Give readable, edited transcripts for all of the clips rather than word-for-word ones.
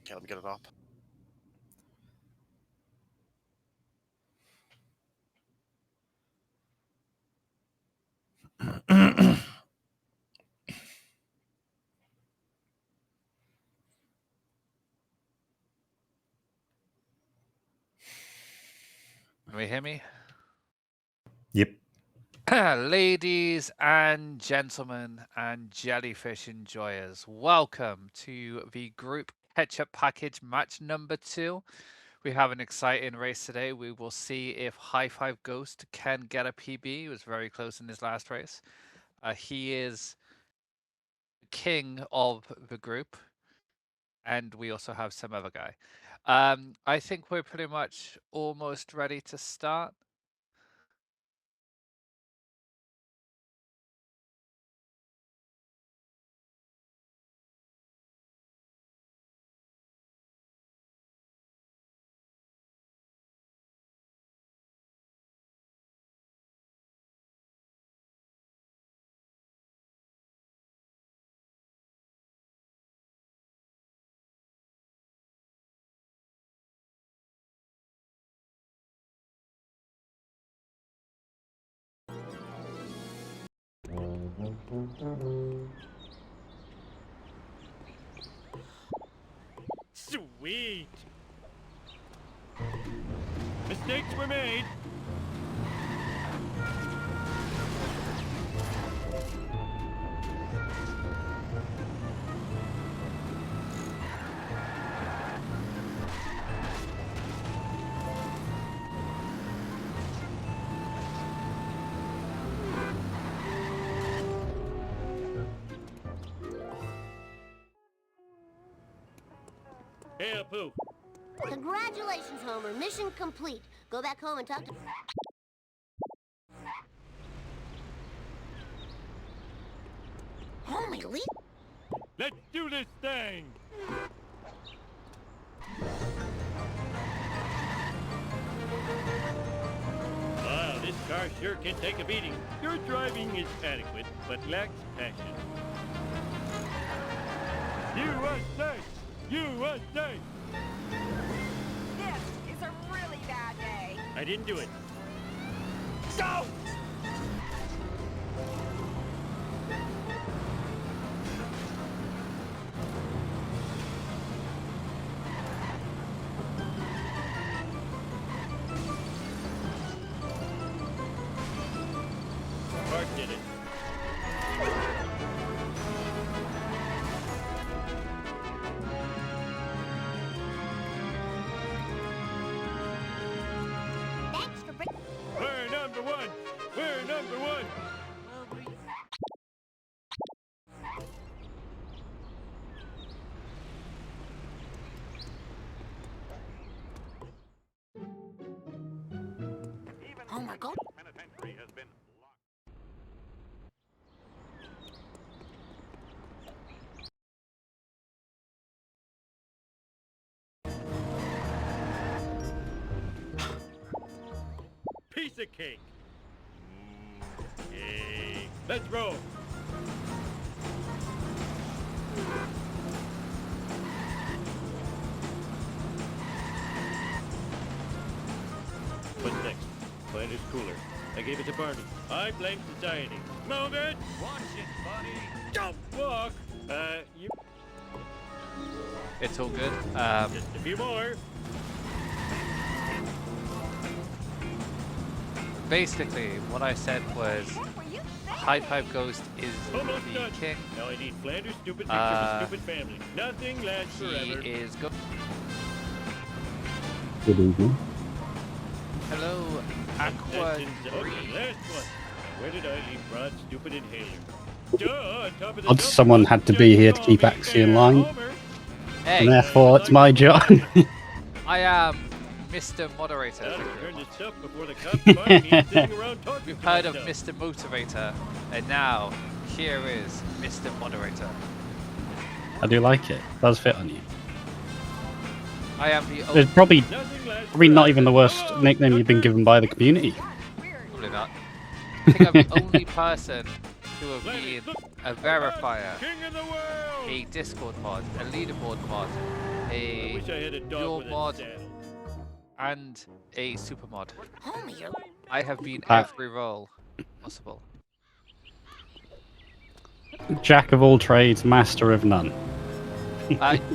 Okay, let me get it up. Can you hear me? Yep. Ladies and gentlemen and jellyfish enjoyers, welcome to the group Ketchup package match number 2. We have an exciting race today. We will see if HighFiveGhost can get a PB. He was very close in his last race. He is the king of the group. And we also have some other guy. I think we're pretty much almost ready to start. Sweet! Mistakes were made. Hey, Pooh. Congratulations, Homer. Mission complete. Go back home and talk to... Homer, leave... Let's do this thing! Wow, this car sure can take a beating. Your driving is adequate, but lacks passion. USA! USA! This is a really bad day. I didn't do it. Go! Bart did it. Thanks for bringing... We're number one! We're number one! Homer, go... Penitentiary has been locked. Piece of cake. Yay. Let's roll. What's next? Planter's cooler. I gave it to Barney. I blame society. Move it! Watch it, buddy! Don't walk! You... It's all good. Just a few more. Basically, what I said was What were you thinking? HighFiveGhost is Almost the done. king. Now I need Flanders' stupid picture of a stupid family. Nothing lasts He forever. is go. Good evening. Hello, Aqua Okay, Green. last one. Where did I leave Rod's stupid inhaler? Duh, on top of the Odds someone had to be here to keep Axie in line. Hey, And therefore, it's my job. I am Mr. Moderator. Gotta turn this up before the cops find me sitting around talking We've to heard of myself. Mr. Motivator, and now here is Mr. Moderator. I do like it. Does fit on you. I am the It's only. probably Nothing lasts not even the forever. worst Oh, nickname you've been Tucker. given by the community. Probably not. I think I'm the only person who have been a verifier, King of the world. a Discord mod, a leaderboard mod, I a wish I had a dog dual with a mod, saddle. and a super mod. Homie, you're I have been Uh, every role possible. Jack of all trades, master of none.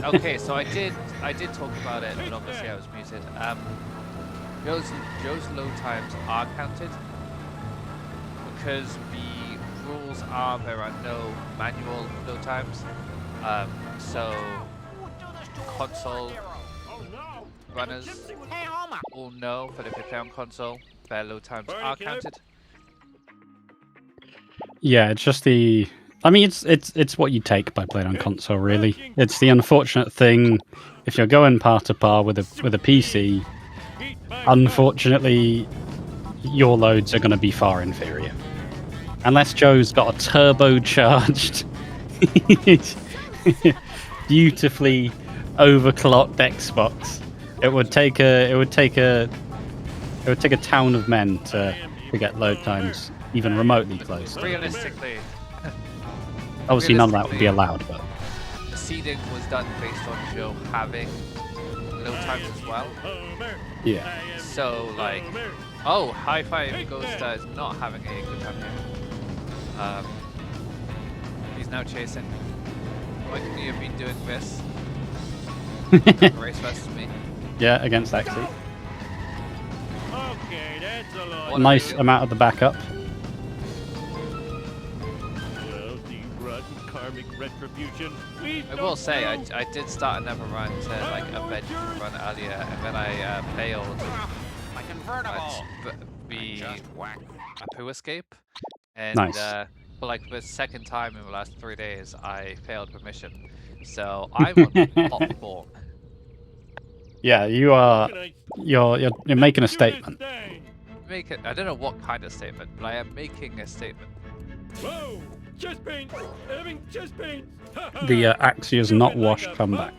Okay, so I did talk about it, but obviously I was muted. Joe's Joe's load times are counted because the rules are there are no manual load times. So console runners all know that if they play on console, their load times are counted. Yeah, it's just the. I mean, it's what you take by playing on console. Really, it's the unfortunate thing. If you're going par to par with a PC, unfortunately, your loads are going to be far inferior. Unless Joe's got a turbocharged, beautifully overclocked Xbox, it would take a town of men to get load times even remotely close. Realistically, Obviously, none of that would be allowed, but the seeding was done based on Joe having load times as well. yeah. So like, oh, HighFiveGhost is not having a good time here. He's now chasing. Why couldn't you have been doing this? Race versus me. Yeah, against Axie. Okay, that's a lot. What Nice do you- amount of the backup. Well, the rotten karmic retribution. Please I don't will say, go. I did start another run to like a veg run earlier, and then I failed My convertible. the Whack. a poo escape, and Nice. for like the second time in the last 3 days, I failed the mission. So I'm on hot form. Yeah, you are. Can I You're making a do this statement. thing? Make it. I don't know what kind of statement, but I am making a statement. Whoa! Chest pain! Having chest pain! The Axia's not washed comeback.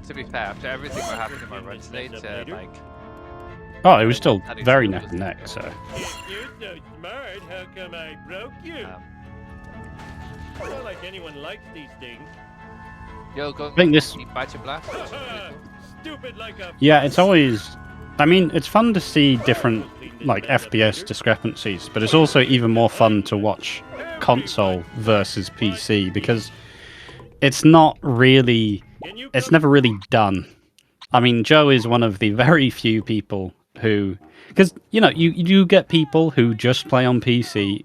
To be fair, after everything that happened in my run today, Mess up to later. like, Oh, it was still That is very so neck and neck. So If you're so smart, how come I broke you? um, It's not like anyone likes these things. yo, go think this- bite your blast. which is really cool. Stupid like a. yeah, it's always. I mean, it's fun to see different like FPS discrepancies, but it's also even more fun to watch console versus PC because it's not really. Can you It's come- never really done. I mean, Joe is one of the very few people who, because you do get people who just play on PC.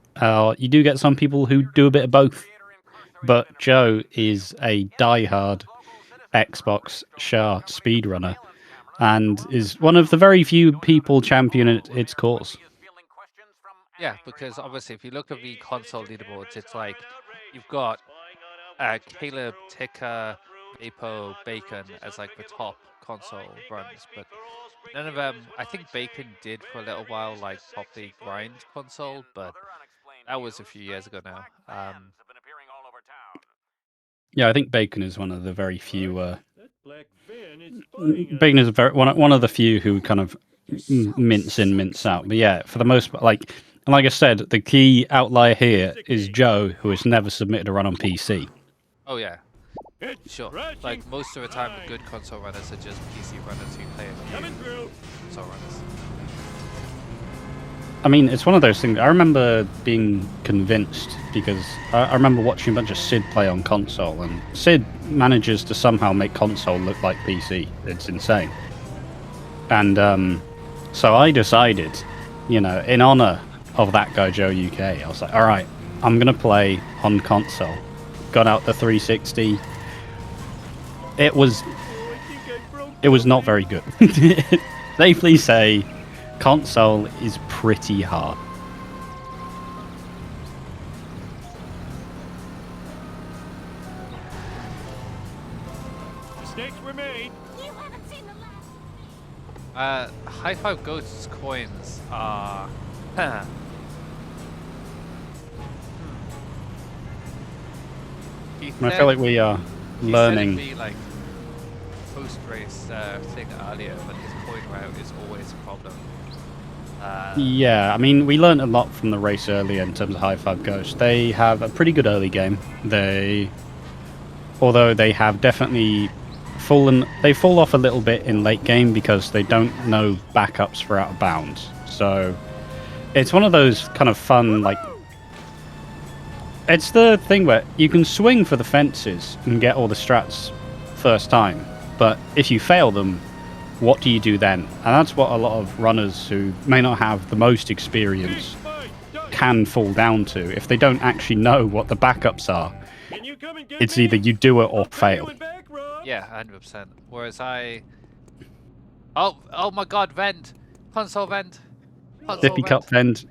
You do get some people who do a bit of both, but Joe is a diehard Xbox Char speedrunner, and is one of the very few people championing its cause. Yeah, because obviously, if you look at the console leaderboards, it's like you've got Caleb, Ticker, Vapo, Bacon as like the top console runs, but none of them. I think Bacon did for a little while, like top the grind console, but that was a few years ago now. Yeah, I think Bacon is one of the very few. That black van is spying on Bacon is a very one of the few who kind of mince in, mince out. But yeah, for the most part, like I said, the key outlier here is Joe, who has never submitted a run on PC. Oh yeah, It's sure. rushing Like most of the time, the fine. good console runners are just PC runners who play a Coming few through. console runners. I mean, it's one of those things. I remember being convinced because I remember watching a bunch of Sid play on console, and Sid manages to somehow make console look like PC. It's insane. And so I decided, in honor of that guy Joe UK, I was like, all right, I'm gonna play on console. Got out the 360. It was Oh, I think I broke it was not very good. Safely say, console is pretty hard. Mistakes were made. You haven't seen the last. HighFiveGhost's coins are. Huh. He And I said- feel like we are he learning. said it'd be like post-race thing earlier, but his coin route is always a problem. Yeah, I mean, we learned a lot from the race earlier in terms of HighFiveGhost. They have a pretty good early game. They although they have definitely they fall off a little bit in late game because they don't know backups for out of bounds. So it's one of those kind of fun, like, it's the thing where you can swing for the fences and get all the strats first time, but if you fail them, what do you do then? And that's what a lot of runners who may not have the most experience can fall down to. If they don't actually know what the backups are, it's either you do it or fail. Yeah, 100%. Whereas oh my God, vent, console vent, console Sippy cup vent.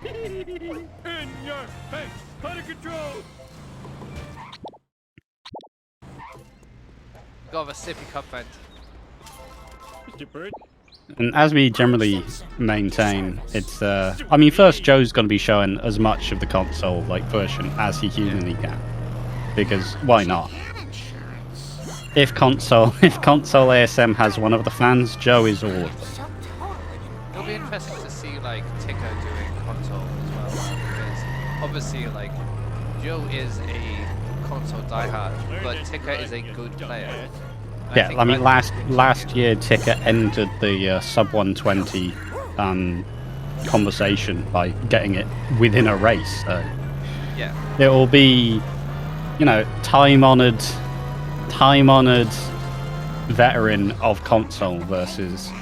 In your face! Out of control! Got a sippy cup vent. Mr. Bird? And as we generally maintain, it's I mean, first Joe's going to be showing as much of the console version as he humanly can, because why not? If console ASM has one of the fans, Joe is all of them. It'll be interesting to see Ticker doing console as well, because obviously Joe is a console diehard, but Ticker is a good player. Yeah, I mean, last year Ticker entered the sub 120 conversation by getting it within a race. So yeah, it will be, time-honored veteran of console versus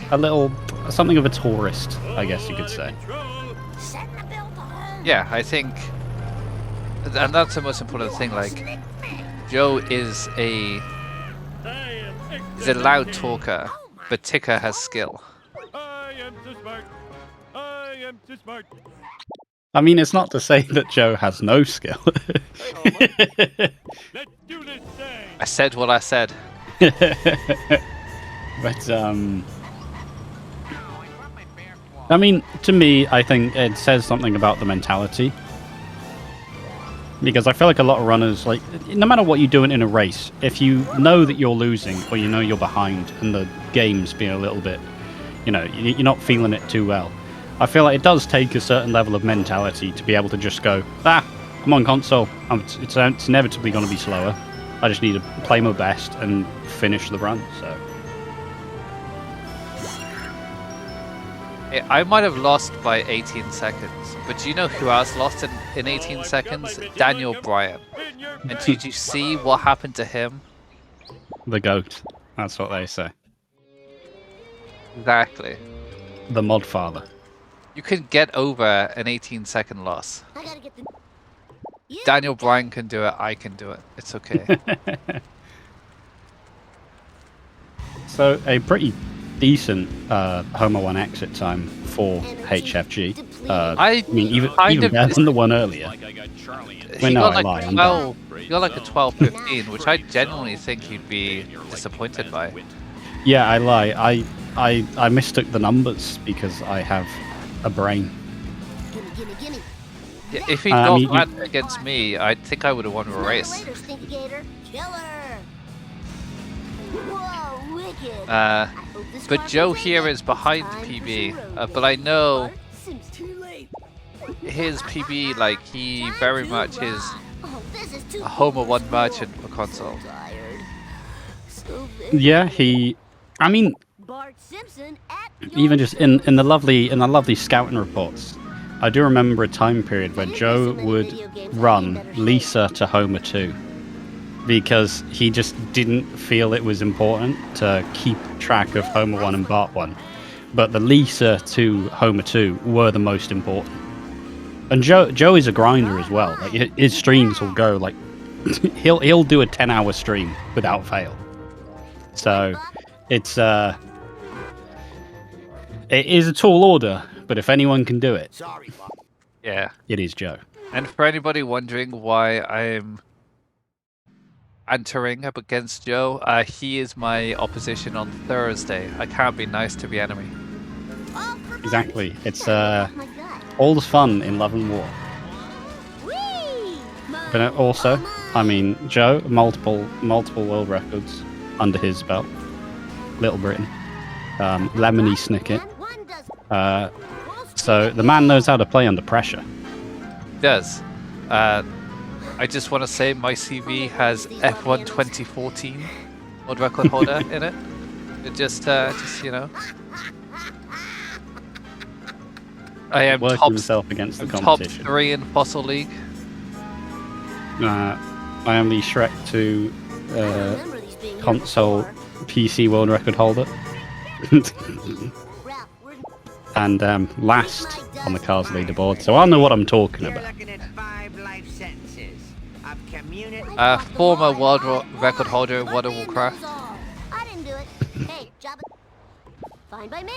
something of a tourist, I guess you could say. Yeah, I think, and that's the most important thing. Joe is a loud talker, but Ticker has skill. I am so smart. I am so smart. I mean, it's not to say that Joe has no skill. Let's do this thing. I said what I said. But I mean, to me, I think it says something about the mentality. Because I feel like a lot of runners, no matter what you're doing in a race, if you know that you're losing or you know you're behind and the game's being a little bit, you're not feeling it too well, I feel like it does take a certain level of mentality to be able to just go, I'm on console, it's inevitably going to be slower. I just need to play my best and finish the run, so... I might have lost by 18 seconds, but do you know who else lost in 18 seconds? Daniel Bryan. And did you see what happened to him? The GOAT. That's what they say. Exactly. The mod father. You can get over an 18-second loss. I gotta get the... Daniel Bryan can do it, I can do it. It's okay. So, a pretty decent Homer 1 exit time for HFG. I mean, even better than the one earlier. He got like a 12-15, which I genuinely think he'd be disappointed by. Yeah, I lie. I mistook the numbers because I have a brain. Gimme. Yeah, if he got that against me, I think I would have won the race. Later, Stinky Gator. Killer. Whoa, wicked. But Joe here is behind PB, but I know his PB, he very much is a Homer 1 merchant for console. Yeah, I mean, even just in the lovely scouting reports, I do remember a time period where Joe would run Lisa to Homer 2 because he just didn't feel it was important to keep track of Homer 1 and Bart 1. But the Lisa to Homer 2 were the most important. And Joe is a grinder as well. His streams will go he'll do a 10-hour stream without fail. So it is a tall order, but if anyone can do it, yeah, it is Joe. And for anybody wondering why I'm entering up against Joe, he is my opposition on Thursday. I can't be nice to the enemy. Exactly. It's all the fun in Love and War. But also, I mean, Joe, multiple world records under his belt. Little Britain. Lemony Snicket. So the man knows how to play under pressure. He does. I just want to say my CV has F1 2014 world record holder in it. It just you know. I am Working top, himself against the top competition. 3 in Fossil League. I am the Shrek 2 I don't remember these being here console before. PC world record holder. Ralph, we're And last on the cars leaderboard, so I know what I'm talking You're about. looking at 5 life sentences of community. Former world record holder in World of Bumpy and Warcraft. those all. I didn't do it. Hey, job. Fine by me.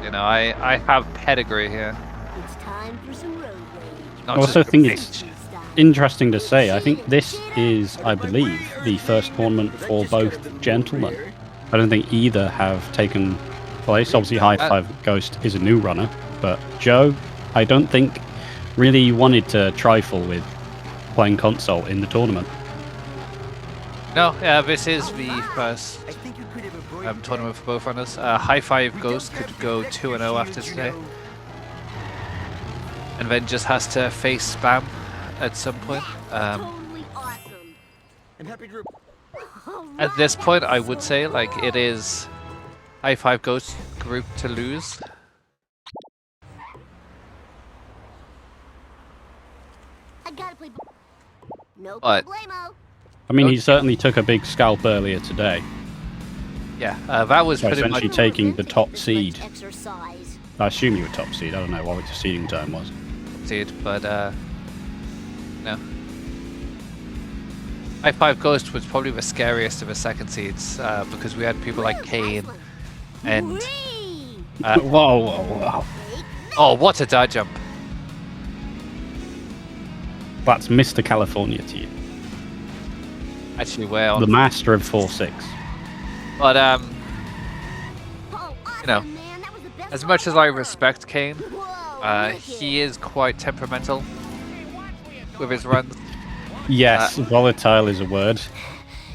You know, I have pedigree here. It's time for some road rage. Not I also just think rage. it's interesting to say, I think this is, I believe, the first tournament for both gentlemen. I don't think either have taken place. Obviously, HighFiveGhost is a new runner, but Joe, I don't think really wanted to trifle with playing console in the tournament. No, this is the first tournament for both runners. HighFiveGhost could go 2-0 after today, and then just has to face spam at some point. Totally awesome. I'm happy to At this point, I would say like it is HighFiveGhost group to lose. I gotta play. No But- problemo. I mean, he certainly took a big scalp earlier today, Yeah, that was so pretty essentially much taking the Vintage top this seed. much exercise. I assume you were top seed, I don't know what the seeding time was. it, but no. HighFiveGhost was probably the scariest of the second seeds because we had people like Woo, Kane nice one. and Whee! Whoa, whoa, whoa. Take oh, what a dive jump! That's Mr. California to you. Actually, we're on. The master of 4-6. But Oh, awesome, know, man. That was the best as much as I respect Kane, Whoa, he is quite temperamental with his runs. Yes, volatile is a word.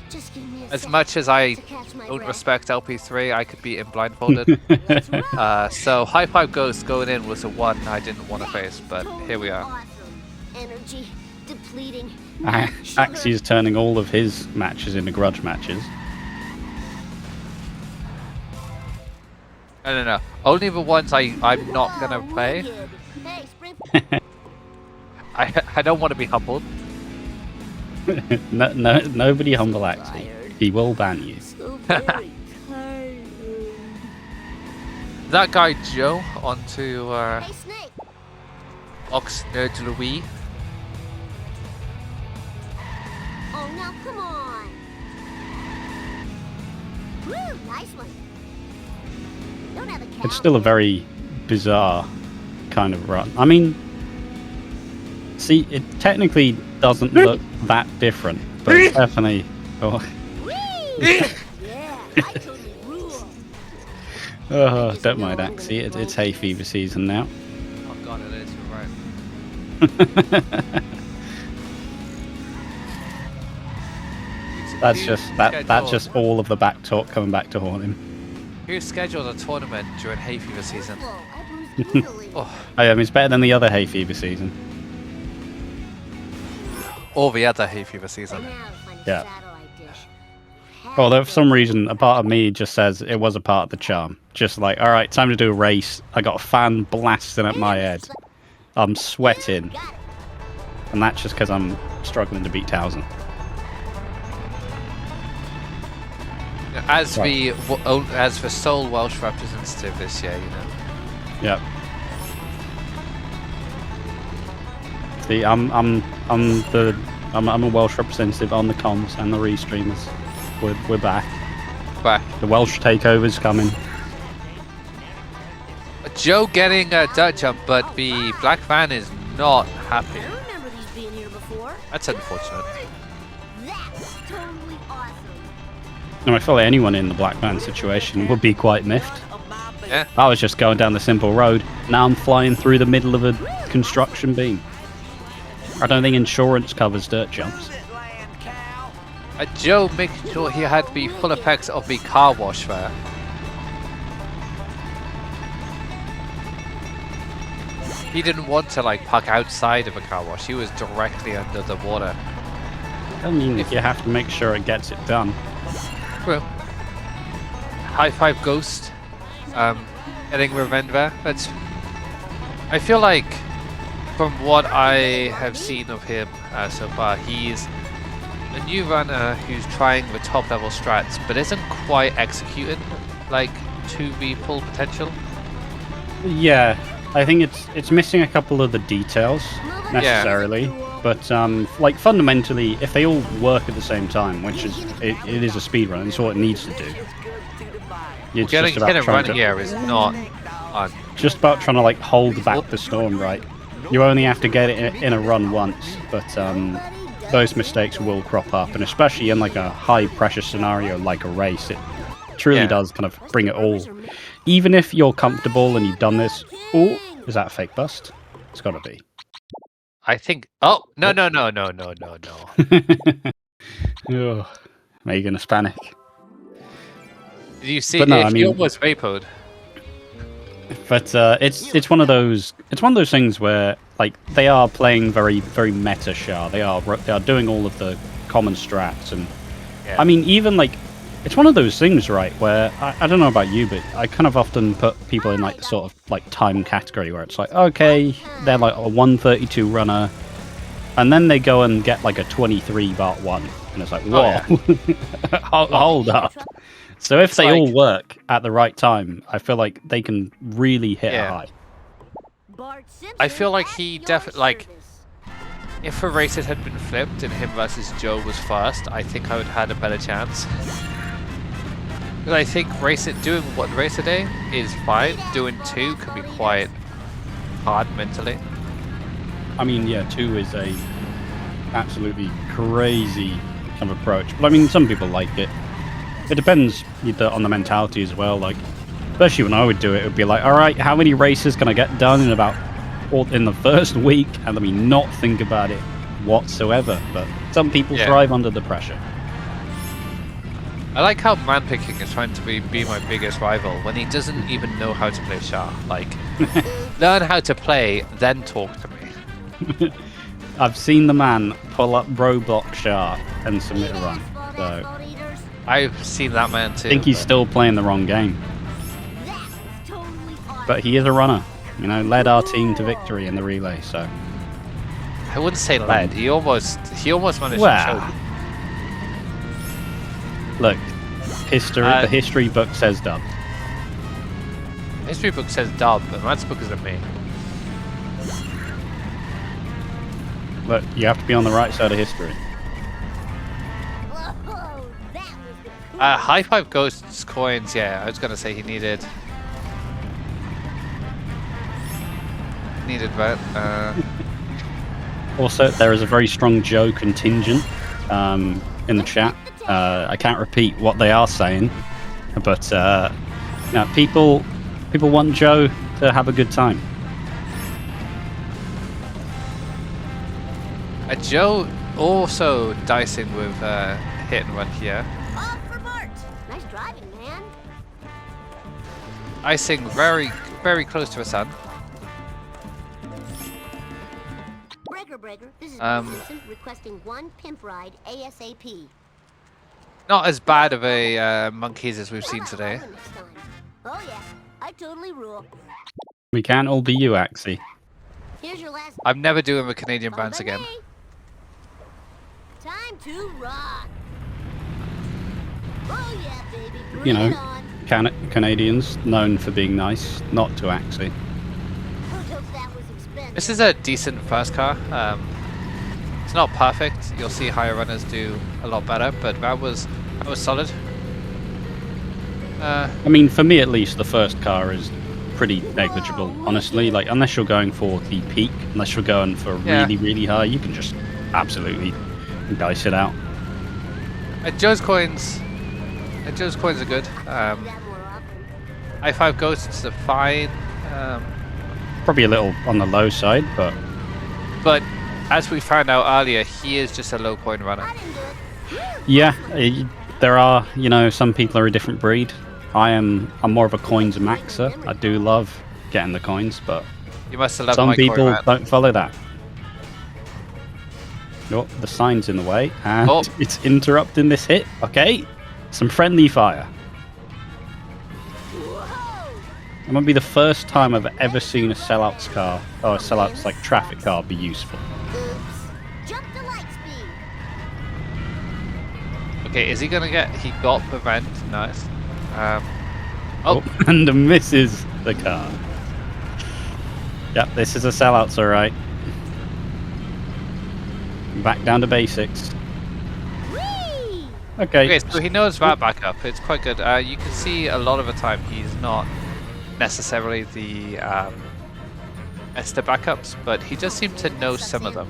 Just give me a As sec much as I to catch my don't breath. respect LP3, I could beat him blindfolded. So HighFiveGhost going in was the one I didn't want to face, but here we are. Awesome. Energy depleting. Axie is turning all of his matches into grudge matches. No. Only the ones I'm not gonna play. Hey, spring. I don't want to be humbled. Nobody humble Axie. He will ban you. So very tired. That guy Joe onto Hey, Snake. Ox Nerd Louis. Oh, now come on. Woo, nice one. Don't have a cow. It's still a very bizarre kind of run. I mean, see, it technically doesn't look that different, but it's definitely. Oh, Whee! Yeah, I totally rule. oh don't mind Axie. It's hay fever season now. Oh god, it is. You're right. That's just all of the back talk coming back to haunt him. Who scheduled a tournament during hay fever season? Whoa, I bruised brutally. Oh, It's better than the other hay fever season. or the other hay fever season. Now to find a Yeah. satellite dish. Although for some reason, a part of me just says it was a part of the charm. Just like, all right, time to do a race. I got a fan blasting at my head. I'm sweating, Got it. and that's just because I'm struggling to beat Towson. As the sole Welsh representative this year, you know. Yep. See, I'm a Welsh representative on the comms and the restreamers. We're back. Back. The Welsh takeover's coming. Joe getting a dirt jump, but the black van is not happy. I don't remember these being here before. That's unfortunate. That's totally awesome. And I feel like anyone in the black van situation would be quite miffed. Yeah. I was just going down the simple road. Now I'm flying through the middle of a construction beam. I don't think insurance covers dirt jumps. Joe making sure he had the full effects of the car wash there. he didn't want to like park outside of a car wash. He was directly under the water. I mean, you have to make sure it gets it done. Well, HighFiveGhost, getting revenge there. But I feel like, from what I have seen of him so far, he's a new runner who's trying the top level strats, but isn't quite executing like to the full potential. Yeah, I think it's missing a couple of the details necessarily, but like fundamentally, if they all work at the same time, which is it is a speed run, it's all it needs to do. It's Getting just hit and about run here is not fun. just about trying to like hold back the storm, right? You only have to get it in a run once, but those mistakes will crop up, and especially in like a high pressure scenario like a race, it truly does kind of bring it all. Even if you're comfortable and you've done this, oh, is that a fake bust? It's got to be. I think. Oh no. Ugh, Megan is panic. Did you see? But no, if I he mean- almost vapoed. But it's one of those things where like they are playing very meta Char. They are doing all of the common strats, and I mean even like it's one of those things, right, where I don't know about you, but I kind of often put people in like the sort of like time category where it's like, okay, they're like a 132 runner, and then they go and get like a 23 Bart 1, and it's like, whoa, hold up. So if they all work at the right time, I feel like they can really hit a high. I feel like he definitely like. If the races had been flipped and him versus Joe was first, I think I would have had a better chance. Because I think doing one race a day is fine. Doing two can be quite hard mentally. I mean, yeah, 2 is a absolutely crazy kind of approach. But I mean, some people like it. It depends on the mentality as well. Like, especially when I would do it, it would be like, all right, how many races can I get done in the first week, and let me not think about it whatsoever. But some people thrive under the pressure. I like how man picking is trying to be my biggest rival when he doesn't even know how to play Char. Like, learn how to play, then talk to me. I've seen the man pull up Roblox Char and submit a run. So I've seen that man too. I think he's still playing the wrong game. But he is a runner. You know, led our team to victory in the relay. So I wouldn't say led. He almost managed to choke. Look, the history book says dub. History book says dub, but Matt's book isn't me. Look, you have to be on the right side of history. HighFiveGhost's coins, yeah, I was gonna say he needed that. Also, there is a very strong Joe contingent in the chat. I can't repeat what they are saying, but people want Joe to have a good time. Joe also dicing with hit and run here. Off for Bart. Nice driving, man. Icing very, very close to a sun. Breaker. This is Simpson requesting 1 pimp ride ASAP. Not as bad of a monkeys as we've seen today. Oh yeah, I totally rule. We can't all be you, Axie. Here's your last. I'm never doing the Canadian bounce again. Time to rock. Oh yeah, baby. Bring You know, it on. Canadians known for being nice, not to Axie. That was expensive. This is a decent first car. It's not perfect. You'll see higher runners do a lot better, but that was solid. I mean, for me at least, the first car is pretty negligible, honestly. Like, unless you're going for the peak, unless you're going for really, really high, you can just absolutely dice it out. Joe's coins are good. HighFiveGhosts are fine. Probably a little on the low side, but as we found out earlier, he is just a low coin runner. yeah, there are, some people are a different breed. I'm more of a coins maxer. I do love getting the coins, but You must have loved Some my people Corvette. don't follow that. Oh, the sign's in the way, and Oh. it's interrupting this hit. Okay, some friendly fire. It might be the first time I've ever seen a sellout's car, or a sellout's like traffic car, be useful. Oops. Jump to light speed. Okay, is he gonna get? He got prevent. Nice. Oh, Oh, and misses the car. Yep, this is a sellout's alright. Back down to basics. Whee! Okay. okay. So he knows that backup. It's quite good. You can see a lot of the time he's not necessarily the best at backups, but he does seem to know some of them.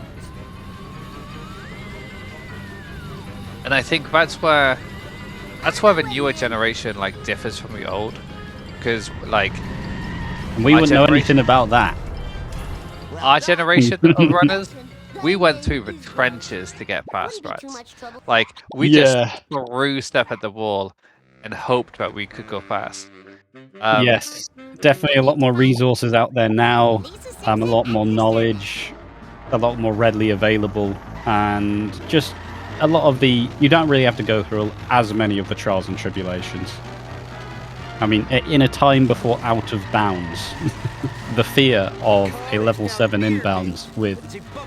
And I think that's where the newer generation like differs from the old, because like And we our wouldn't know generation- anything about that. our generation of runners, we went through the trenches to get past Wouldn't be too strats. much trouble. Like we just threw stuff at the wall and hoped that we could go fast. Yes, definitely a lot more resources out there now. A lot more knowledge, a lot more readily available, and just a lot of the. You don't really have to go through as many of the trials and tribulations. I mean, in a time before Out of Bounds, the fear of a level 7 inbounds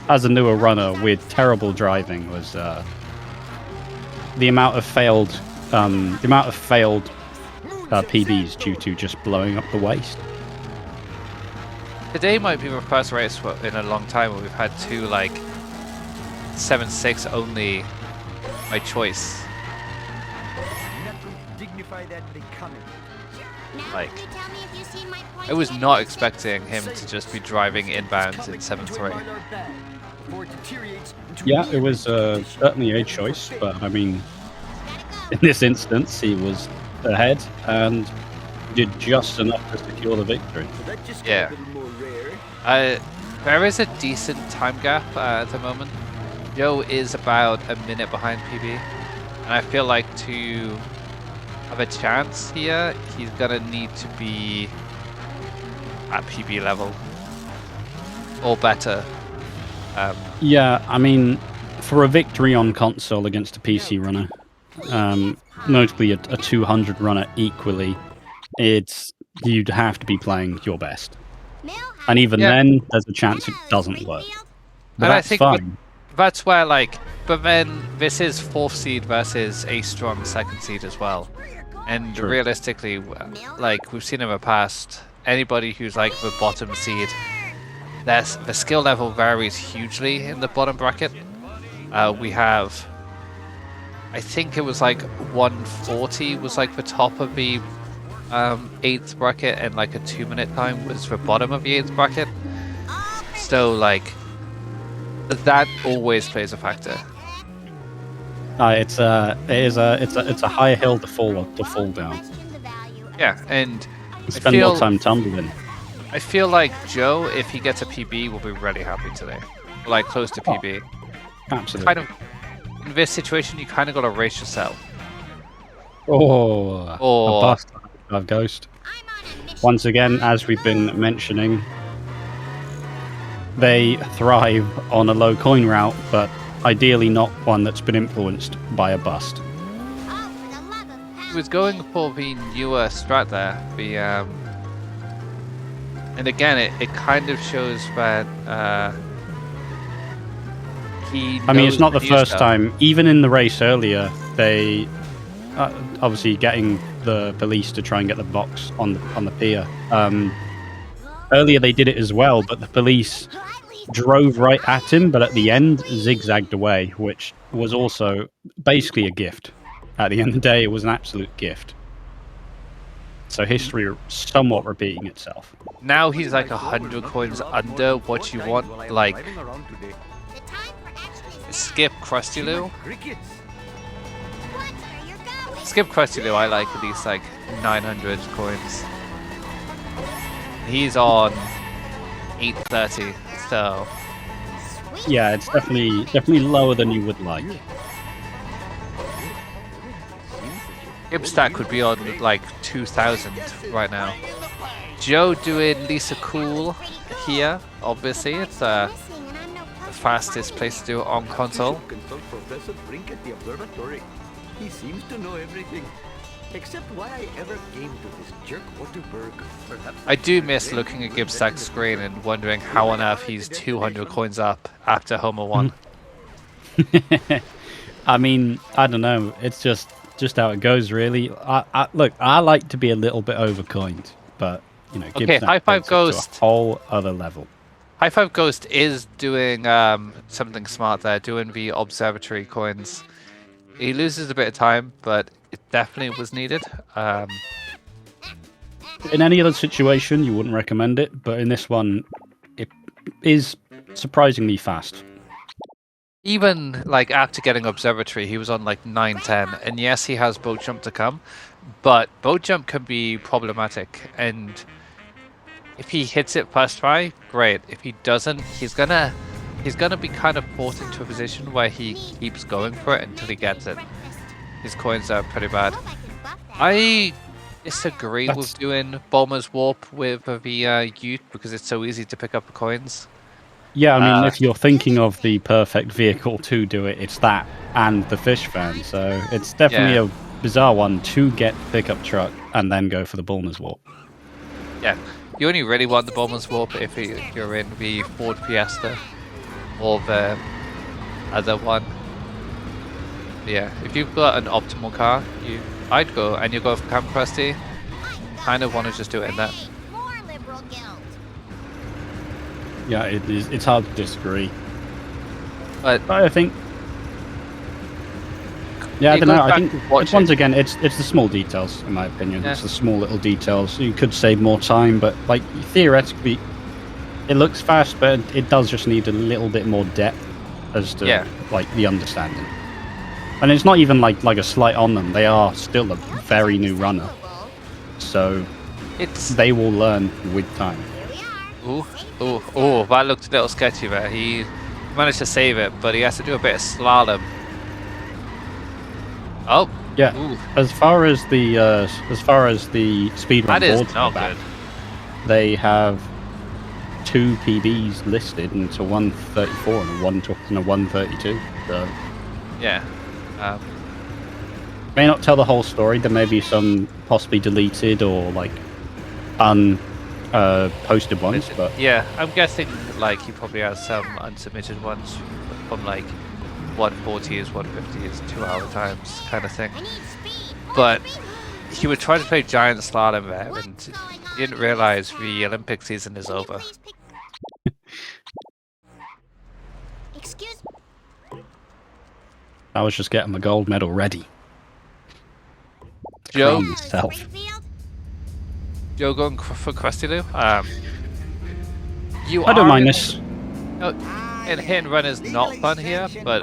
as a newer runner with terrible driving was the amount of failed PBs due to just blowing up the waist. Today might be the first race in a long time where we've had two like 7.6 only by choice. Like, I was not expecting him to just be driving inbounds in 7.3. Yeah, it was certainly a choice, but I mean, in this instance, he was ahead and did just enough to secure the victory. Yeah. There is a decent time gap at the moment. Joe is about a minute behind PB, and I feel like to have a chance here, he's gonna need to be at PB level or better. Yeah, I mean, for a victory on console against a PC runner, notably a 200 runner equally, you'd have to be playing your best. And even then, there's a chance it doesn't work. But And I that's think fine. that's where, like, but then this is 4th seed versus a strong 2nd seed as well. And True. realistically, like we've seen in the past, anybody who's like the bottom seed, the skill level varies hugely in the bottom bracket. We have, I think it was like 140 was like the top of the 8th bracket, and like a 2-minute time was the bottom of the 8th bracket. So like that always plays a factor. It's a higher hill to fall down. Yeah, and Spend more time tumbling. I feel like Joe, if he gets a PB, will be really happy today. Like close to PB. Absolutely. Kind of in this situation, you kind of got to race yourself. A bust of Ghost. I'm on a mission. Once again, as we've been mentioning, they thrive on a low coin route, but ideally not one that's been influenced by a bust. Oh, for the love of He was going for the newer strat there. And again, it kind of shows that he. I mean, it's not the knows first stuff. time. Even in the race earlier, they obviously getting the police to try and get the box on the pier. Earlier they did it as well, but the police drove right at him, but at the end zigzagged away, which was also basically a gift. At the end of the day, it was an absolute gift. So history somewhat repeating itself. Now he's like 100 coins under what you want. Like, the time for action is skip Krusty Lou. watch where you're going. Skip Krusty Lou, I like at least like 900 coins. He's on 830, so Yeah, it's definitely lower than you would like. Skip Stack would be on like 2000 right now. Joe doing Lisa Cool. here, obviously. It's the fastest place to do it on console. Consult Professor Brink at the observatory. He seems to know everything. Except why I ever came to this jerk Waterberg. Perhaps I do miss looking at Gibsack's screen and wondering how on earth he's 200 coins up after Homer 1. I mean, I don't know. It's just how it goes, really. Look, I like to be a little bit overcoined, but you know, Okay, Gibsack takes it to HighFiveGhost. a whole other level. HighFiveGhost is doing something smart there, doing the observatory coins. He loses a bit of time, but it definitely was needed. In any other situation, you wouldn't recommend it, but in this one, it is surprisingly fast. Even like after getting observatory, he was on like 9-10, and yes, he has boat jump to come, but boat jump can be problematic. And if he hits it first try, great. If he doesn't, he's gonna be kind of forced into a position where he keeps going for it until he gets it. His coins are pretty bad. I disagree with doing Bomber's Warp with the youth because it's so easy to pick up the coins. Yeah, I mean, if you're thinking of the perfect vehicle to do it, it's that and the fish fan. So it's definitely a bizarre one to get pickup truck and then go for the Bulmer's Warp. Yeah, you only really want the Bomber's Warp if you're in the Ford Fiesta or the other one. Yeah, if you've got an optimal car, I'd go, and you go for Camp Krusty. Kind of want to just do it in that. Yeah, it's hard to disagree. But I think, yeah, I don't know. I think once again, it's the small details, in my opinion. Yeah. It's the small little details. You could save more time, but like theoretically, it looks fast, but it does just need a little bit more depth as to like the understanding. And it's not even like a slight on them. They are still a very new runner, so they will learn with time. Oh, that looked a little sketchy there. He managed to save it, but he has to do a bit of slalom. Oh. Yeah. Ooh. As far as the speedrun that is boards not go back, good. they have 2 PBs listed into 134 and a 132. So Yeah. may not tell the whole story. There may be some possibly deleted or like posted ones, but yeah, I'm guessing like he probably has some unsubmitted ones from like 140s, 150s, 2-hour times kind of thing. But he would try to play giant slalom there, and he didn't realize the Olympic season is over. Excuse I was just getting my gold medal ready. Joe, Crown yourself. Joe going for Krusty Lou. I don't mind this. And hit and run is not fun here, but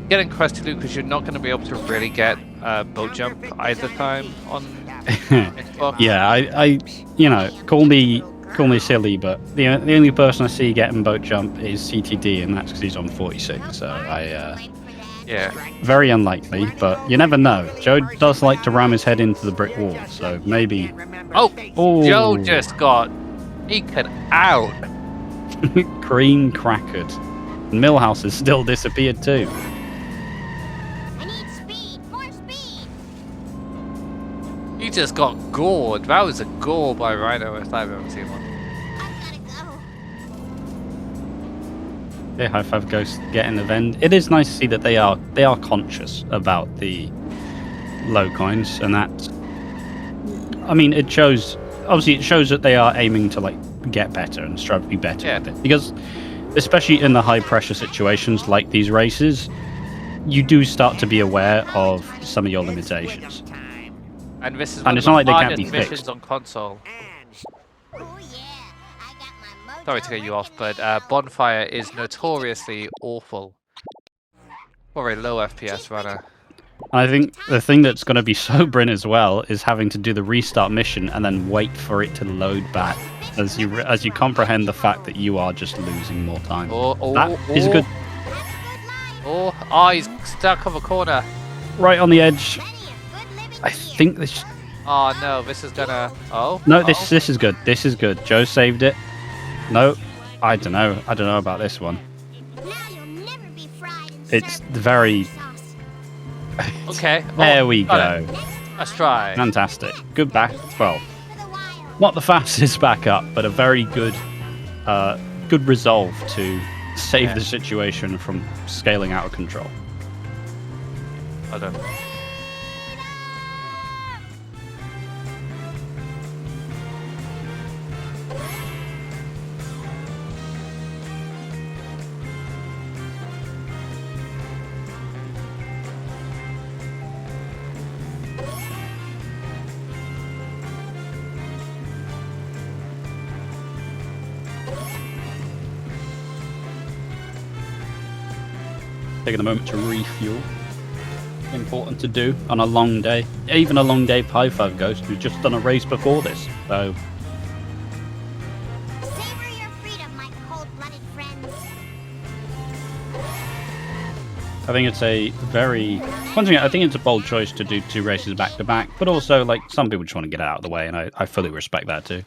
getting Krusty Lou because you're not going to be able to really get boat jump either time on Xbox. Yeah, I you know, call me silly, but the only person I see getting boat jump is CTD, and that's because he's on 46. So yeah, very unlikely, but you never know. Joe does like to ram his head into the brick wall, so maybe. Oh, Oh. Joe just got eaten out. Cream crackered. Millhouse has still disappeared too. I need speed, more speed. He just got gored. That was a gore by Rhino if I've ever seen one. I gotta go. Yeah, HighFiveGhost getting the vend. It is nice to see that they are conscious about the low coins, and that. I mean, it shows. Obviously, it shows that they are aiming to like get better and strive to be better at it. Because, especially in the high pressure situations like these races, you do start to be aware of some of your limitations. And this is And one it's of not like the they can't be hardest missions fixed. on console. Oh yeah, I got my mojo Sorry to cut you off, but ready to go. Bonfire is notoriously awful for a low FPS runner. And I think the thing that's going to be sobering as well is having to do the restart mission and then wait for it to load back as you comprehend the fact that you are just losing more time. That is good. Oh, he's stuck on the corner. Right on the edge. Plenty of good living I here. think this. Oh no, this is gonna. Oh. No, this is good. This is good. Joe saved it. No, I don't know. I don't know about this one. Now you'll never be fried and It's served with very. sauce. Okay. There we got it. go. Let's try. Fantastic. Good back. Well, For the wild. not the fastest backup, but a very good, good resolve to save the situation from scaling out of control. Hold on. Taking a moment to refuel. Important to do on a long day. Even a long day for HighFiveGhost, who's just done a race before this. So, Savor your freedom, my cold-blooded friends. I think it's a very... Once again, I think it's a bold choice to do 2 races back to back, but also, like, some people just want to get it out of the way, and I fully respect that too.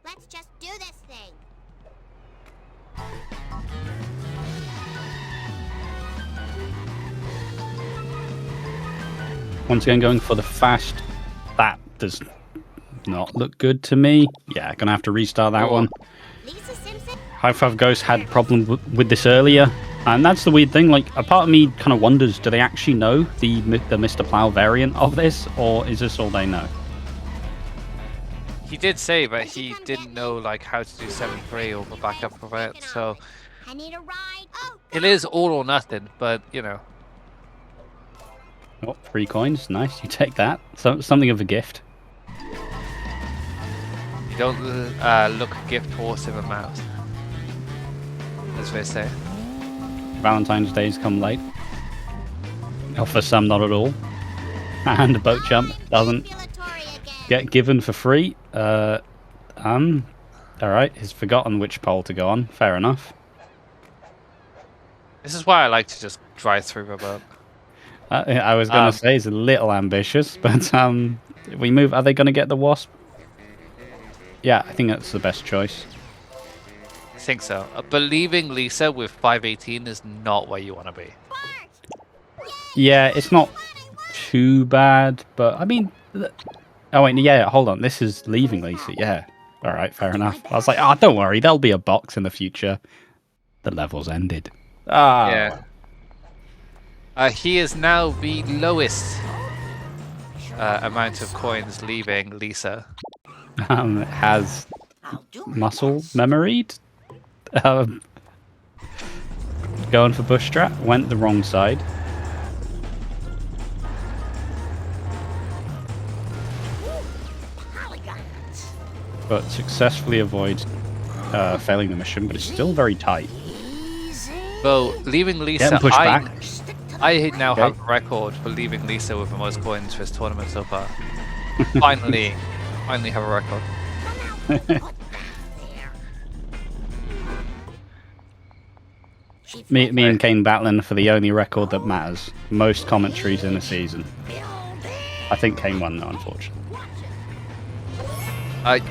Let's just do this thing. Once again, going for the fast. That does not look good to me. Yeah, gonna have to restart that one. Lisa Simpson? HighFiveGhost had problem with this earlier, and that's the weird thing. Like, a part of me kind of wonders, do they actually know the Mr. Plow variant of this, or is this all they know? He did say, but he didn't know like how to do 73 or the backup of it. So I need a ride. Oh, it is all or nothing. But you know, Oh, 3 coins, nice. You take that. So something of a gift. you don't look a gift horse in the mouth, as they say. Valentine's Day's come late. Or for some, not at all. And a boat jump doesn't ambulatory again. get given for free. Alright, he's forgotten which pole to go on. Fair enough. This is why I like to just drive through the boat. I was going to say it's a little ambitious, but we move. Are they going to get the wasp? Yeah, I think that's the best choice. I think so. Believing Lisa with 518 is not where you want to be. Yeah, it's not too bad, but I mean... Oh, wait, yeah, hold on. This is leaving Lisa. Yeah. All right, fair enough. I was like, oh, don't worry. There'll be a box in the future. The level's ended. Ah. Yeah. He is now the lowest amount of coins leaving Lisa. Has muscle memoried. Going for bush strat. Went the wrong side. But successfully avoids failing the mission, but it's still very tight. Well, leaving Lisa, Getting pushed back. I now Okay. have a record for leaving Lisa with the most coins for this tournament so far. finally have a record. Me and Kane battling for the only record that matters. Most commentaries in a season. I think Kane won though, unfortunately.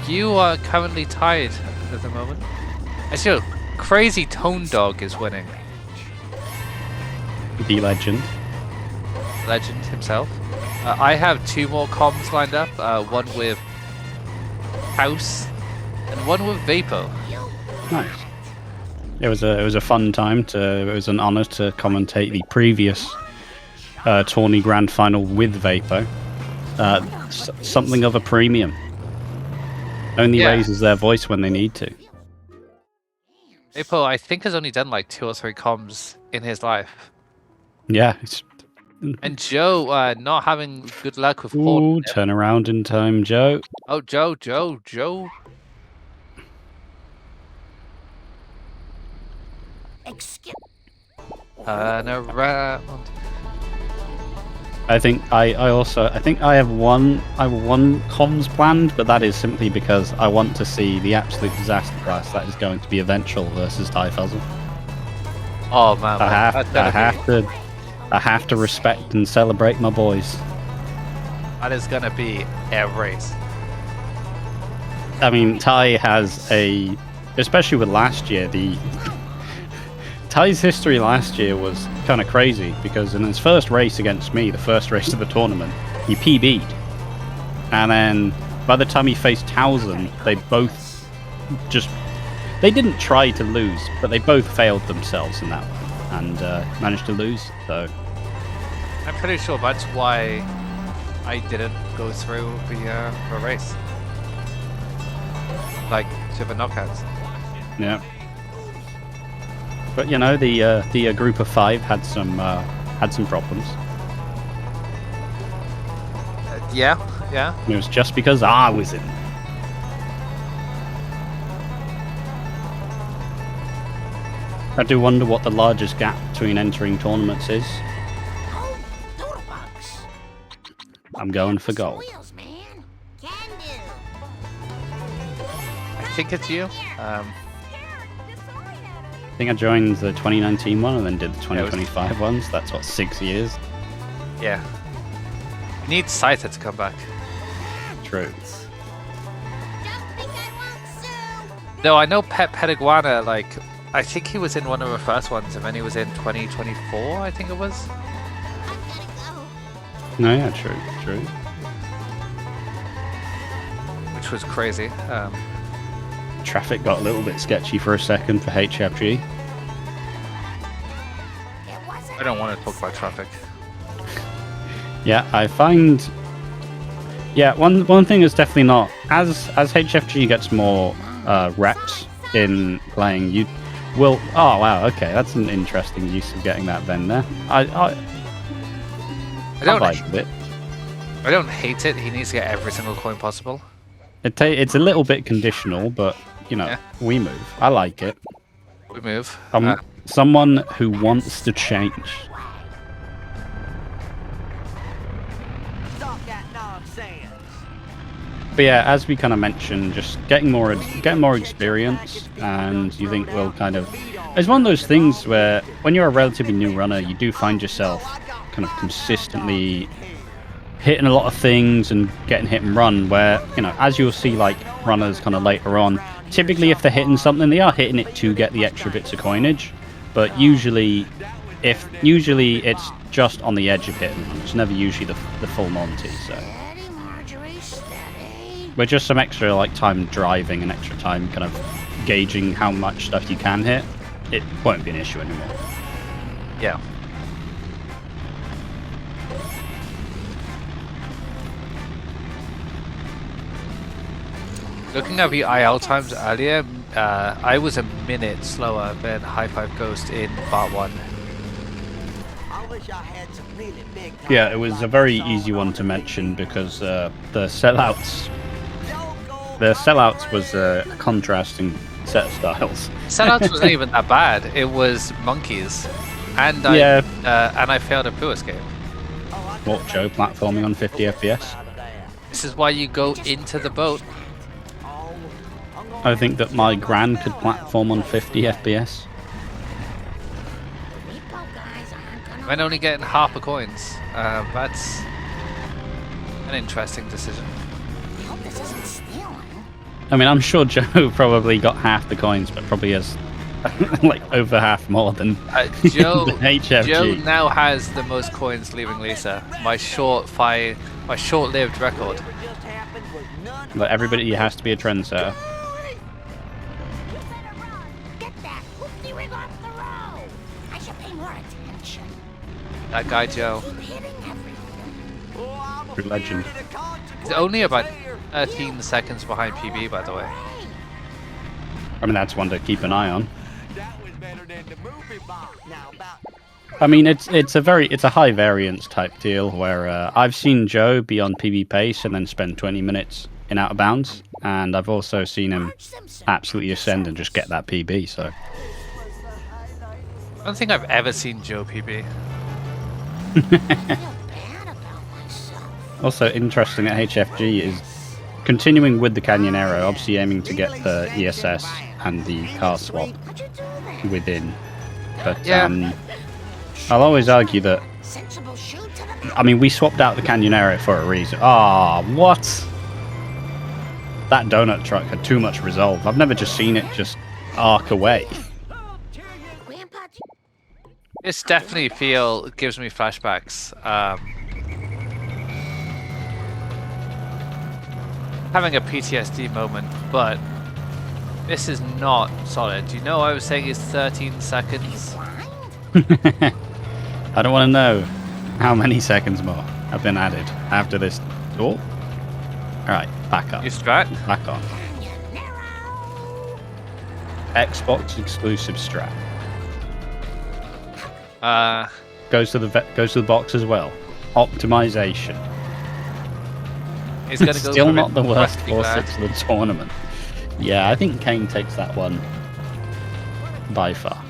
You are currently tied at the moment. Actually, Crazy Tone Dog is winning. The legend. Legend himself. I have 2 more comms lined up. One with House and one with Vapor. Nice. It was a fun time. It was an honour to commentate the previous tourney grand final with Vapor. Something of a premium. Only raises their voice when they need to. Vapor, I think, has only done like 2 or 3 comms in his life. Yeah. And Joe, not having good luck with Ooh, Paul. turn around in time, Joe. Oh, Joe. Excuse. Turn around. I think I have one comms planned, but that is simply because I want to see the absolute disaster class that is going to be eventual versus TIE Fuzzle. Oh man, I have to I have to respect and celebrate my boys. That is gonna be a race. I mean, Ty has a, especially with last year, Ty's history last year was kind of crazy because in his first race against me, the first race of the tournament, he PB'd. And then by the time he faced Towson, they both they didn't try to lose, but they both failed themselves in that one and managed to lose. So I'm pretty sure that's why I didn't go through the race. Like, to the knockouts. yeah. But you know, the group of 5 had some problems. Yeah. It was just because I was in. I do wonder what the largest gap between entering tournaments is. Oh, doodle bugs. I'm going for gold. Wheels, man. Can do. I think it's you. I think I joined the 2019 one and then did the 2025 ones. That's what, 6 years? Yeah. Need Scyther to come back. True. Don't think I won't sue. No, I know Pet Iguana, like, I think he was in one of the first ones, and then he was in 2024, I think it was. I gotta go. No, yeah, true. Which was crazy. Traffic got a little bit sketchy for a second for HFG. It wasn't I don't want to talk about traffic. Yeah, I find. Yeah, one thing is definitely not as HFG gets more reps in playing. You will. Oh wow, okay, that's an interesting use of getting that Ven there. I don't like it. I don't hate it. He needs to get every single coin possible. It's a little bit conditional, but you know, Yeah. we move. I like it. We move. Someone who wants to change. Stop that nonsense. But yeah, as we kind of mentioned, just getting more experience, and you think we'll kind of. It's one of those things where when you're a relatively new runner, you do find yourself kind of consistently hitting a lot of things and getting hit and run. Where you know, as you'll see, like runners kind of later on, typically if they're hitting something, they are hitting it to get the extra bits of coinage. But usually it's just on the edge of hitting. It's never usually the full Monty. So. Steady, Marjorie, steady. With just some extra like time driving and extra time kind of gauging how much stuff you can hit, it won't be an issue anymore. Yeah. Looking at the IL times earlier, I was a minute slower than HighFiveGhost in part 1. I wish I had some really big. Yeah, it was a very easy one to mention because the sellouts was a contrasting set of styles. Sellouts wasn't even that bad. It was monkeys, and I failed a poo escape. What, Joe platforming on 50 FPS? This is why you go into the boat. I think that my Gran could platform on 50 FPS. Repo guys aren't gonna. When only getting half the coins. That's an interesting decision. I hope this isn't stealing. I mean, I'm sure Joe probably got half the coins, but probably has like over half more than Joe. the HFG. Joe now has the most coins leaving Lisa. My short-lived record. But everybody has to be a trendsetter. You better run. Get that hoopty-wig off the road. I should pay more attention. That guy Joe. Keep hitting everything. True legend. He's only about 13 seconds behind PB, by the way. I mean, that's one to keep an eye on. That was better than the movie box. Now about. I mean, it's a high variance type deal where I've seen Joe be on PB pace and then spend 20 minutes in out of bounds, and I've also seen him absolutely ascend and just get that PB. So I don't think I've ever seen Joe PB. I feel bad about myself. also interesting at HFG is continuing with the Canyonero, obviously aiming to get the ESS and the car swap How'd you do that? within. But Yeah. I'll always argue that sensible shoe to the I mean, we swapped out the Canyonero for a reason. Ah, what? That donut truck had too much resolve. I've never just seen it just arc away. Grandpa. This definitely gives me flashbacks. Having a PTSD moment, but this is not solid. You know, I was saying it's 13 seconds. I don't want to know how many seconds more have been added after this. Oh, all right, back up. You strat? Back on. Xbox exclusive strap. Goes to the box as well. Optimization. He's gonna go Still for not the worst rusty glass. 4-6 of the tournament. Yeah, I think Kane takes that one by far.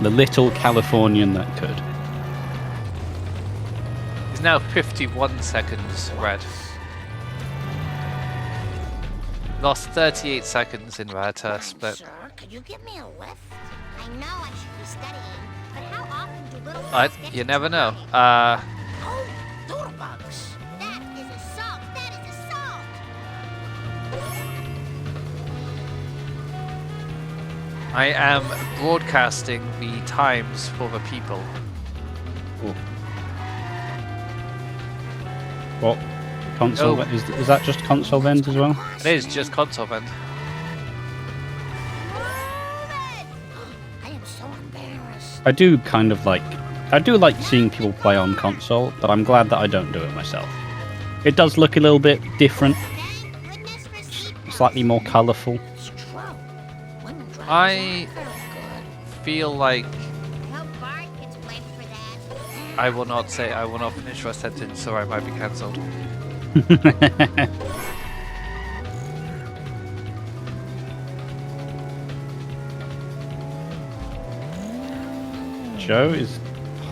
The little Californian that could. He's now 51 seconds red. Lost 38 seconds in red split. Sir, could you give me a lift? I know I should be studying, but how often do little But girls get you to never know. study? Oh, doodlebugs. That is assault. That is assault. I am broadcasting the times for the people. Oh. What? Console? Oh. Is that just console vent as well? It is just console vent. Move it! I am so embarrassed. I do kind of like. I do like seeing people play on console, but I'm glad that I don't do it myself. It does look a little bit different, Thank goodness for seatbelts. slightly more colourful. It's true. Women drive I feel good. feel like I hope Bart gets blamed for that. I will not finish your sentence or I might be cancelled. Joe is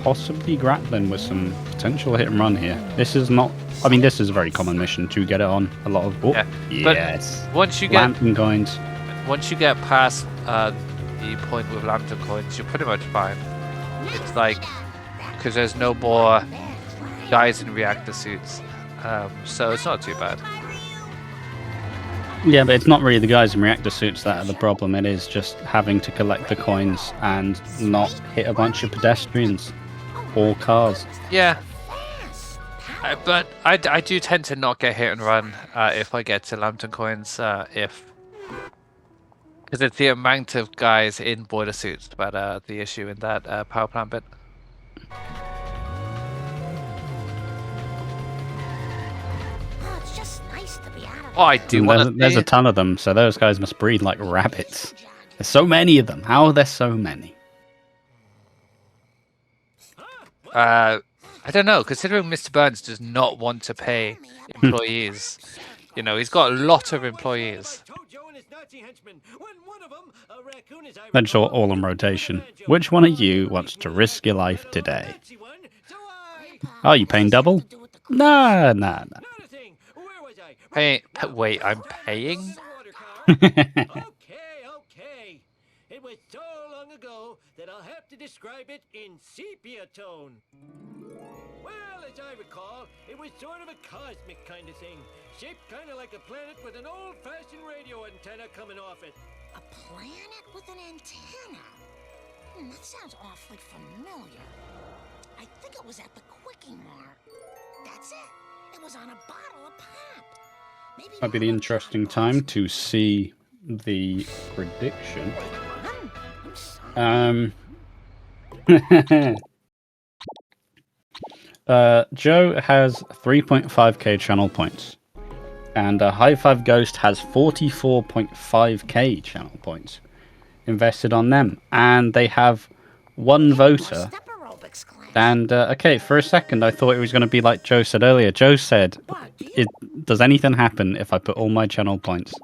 possibly grappling with some potential hit and run here. This is not. I mean, this is a very common mission to get it on a lot of. Oh, Yeah, but yes. Once you get Lantern coins. past the point with lambda coins, you're pretty much fine. It's like because there's no more guys in reactor suits, so it's not too bad. Yeah, but it's not really the guys in reactor suits that are the problem. It is just having to collect the coins and not hit a bunch of pedestrians or cars. Yeah, but I do tend to not get hit and run if I get to lambda coins because it's the amount of guys in boiler suits that the issue in that power plant bit. Oh, it's just nice to be out of Oh, I do And want there's to. a ton of them, so those guys must breed like rabbits. There's so many of them. How are there so many? I don't know. Considering Mr. Burns does not want to pay employees, you know, he's got a lot of employees. They're just all on rotation. Which one of you wants to risk your life today? Oh, you paying double? Nah. Wait, I'm paying? Okay. It was so long ago that I'll have to describe it in sepia tone. Well, as I recall, it was sort of a cosmic kind of thing, shaped kind of like a planet with an old-fashioned radio antenna coming off it. A planet with an antenna? That sounds awfully familiar. I think it was at the Quickie Mart. That's it. It was on a bottle of pop. Maybe Might be the interesting time to see the prediction. Joe has 3.5k channel points, and HighFiveGhost has 44.5k channel points invested on them, and they have one voter. And okay, for a second I thought it was going to be like Joe said earlier. Joe said, does anything happen if I put all my channel points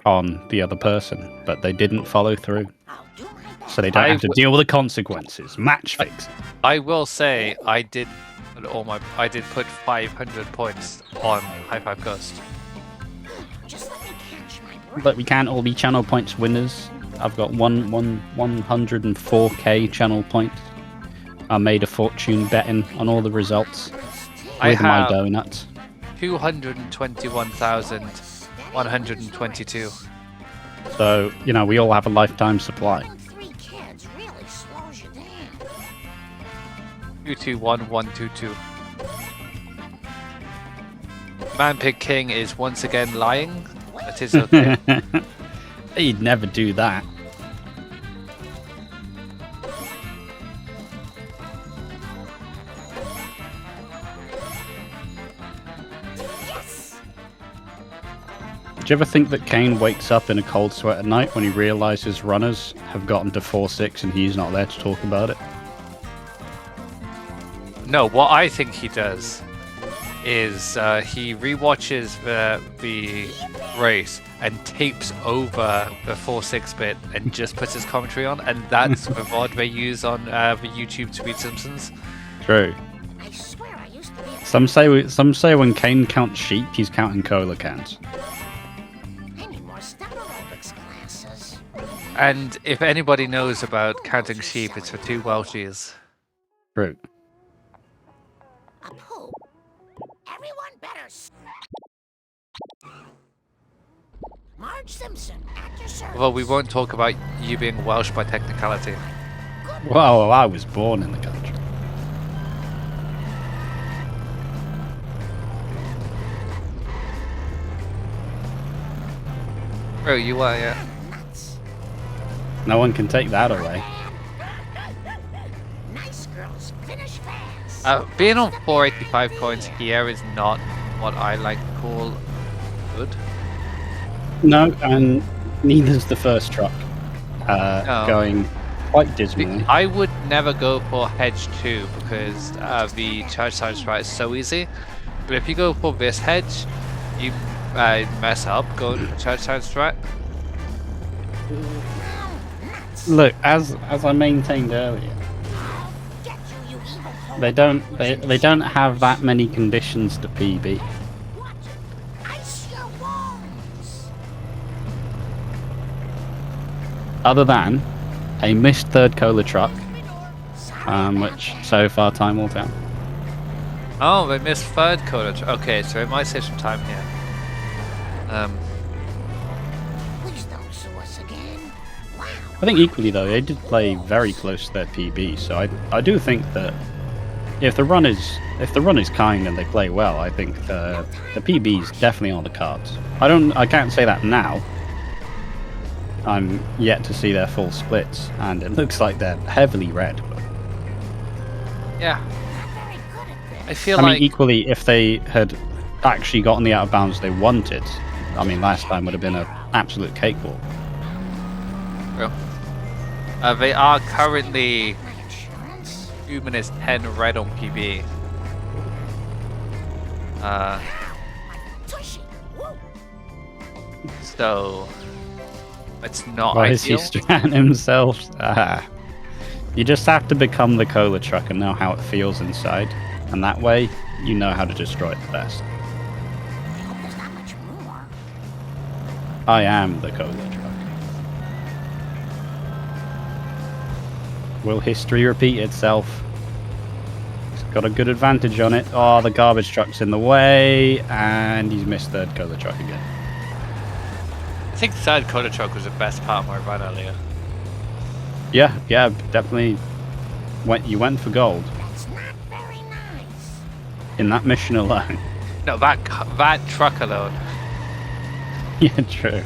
on the other person? But they didn't follow through. So they don't have to deal with the consequences. Match fix. I will say I did put 500 points on HighFiveGhost. Just let me catch my breath. But we can't all be channel points winners. I've got 104k channel points. I made a fortune betting on all the results I with my have donuts. 221,122. So, you know, we all have a lifetime supply. Having 3 kids really slows you down. 221122. Man Pig King is once again lying. That is okay. He'd never do that. Yes! Do you ever think that Kane wakes up in a cold sweat at night when he realizes runners have gotten to 4-6 and he's not there to talk about it? No, what I think he does is he rewatches the race and tapes over the 4-6 bit and just puts his commentary on, and that's the VOD they use on the YouTube Tweet Simpsons. True. I swear I used to be a... Some say when Kane counts sheep, he's counting cola cans. I need more step aerobics classes. And if anybody knows about counting sheep, it's for 2 Welshies. True. A poo. Everyone better... Marge Simpson, at your service. Well, we won't talk about you being Welsh by technicality. Well, I was born in the country. Oh, you are, yeah. Nuts. No one can take that away. Nice girls finish fast. Being on 485 coins here is not what I like to call good. No, and neither's the first truck. No. Going quite dismally. I would never go for hedge 2 because the charge time strat is so easy. But if you go for this hedge, you mess up going for charge time strat. Look, as I maintained earlier, Get you, you evil hoe. they don't have that many conditions to PB. What? Ice your wounds. Other than a missed third cola truck, which so far time will tell. Oh, they missed third coda. Okay, so it might save some time here. Please don't sue us again. Wow. I think equally though, they did play very close to their PB, so I do think that if the run is kind and they play well, I think the PB is definitely on the cards. I can't say that now. I'm yet to see their full splits, and it looks like they're heavily red. But Yeah, Not very good at this. I feel I like mean, equally, if they had actually gotten the out of bounds they wanted, I mean, last time would have been an absolute cakewalk. they are currently My insurance. 2 minutes 10 red on PB. My tushy. Woo. So it's not Why is he ideal. stranding himself? You just have to become the cola truck and know how it feels inside, and that way you know how to destroy it the best. I hope there's not much more. I am the cola truck. Will history repeat itself? He's got a good advantage on it. Oh, the garbage truck's in the way, and he's missed third cola truck again. I think third coda truck was the best part of my run earlier. Yeah, definitely. You went for gold That's not very nice. in that mission alone. No, that truck alone. Yeah, true.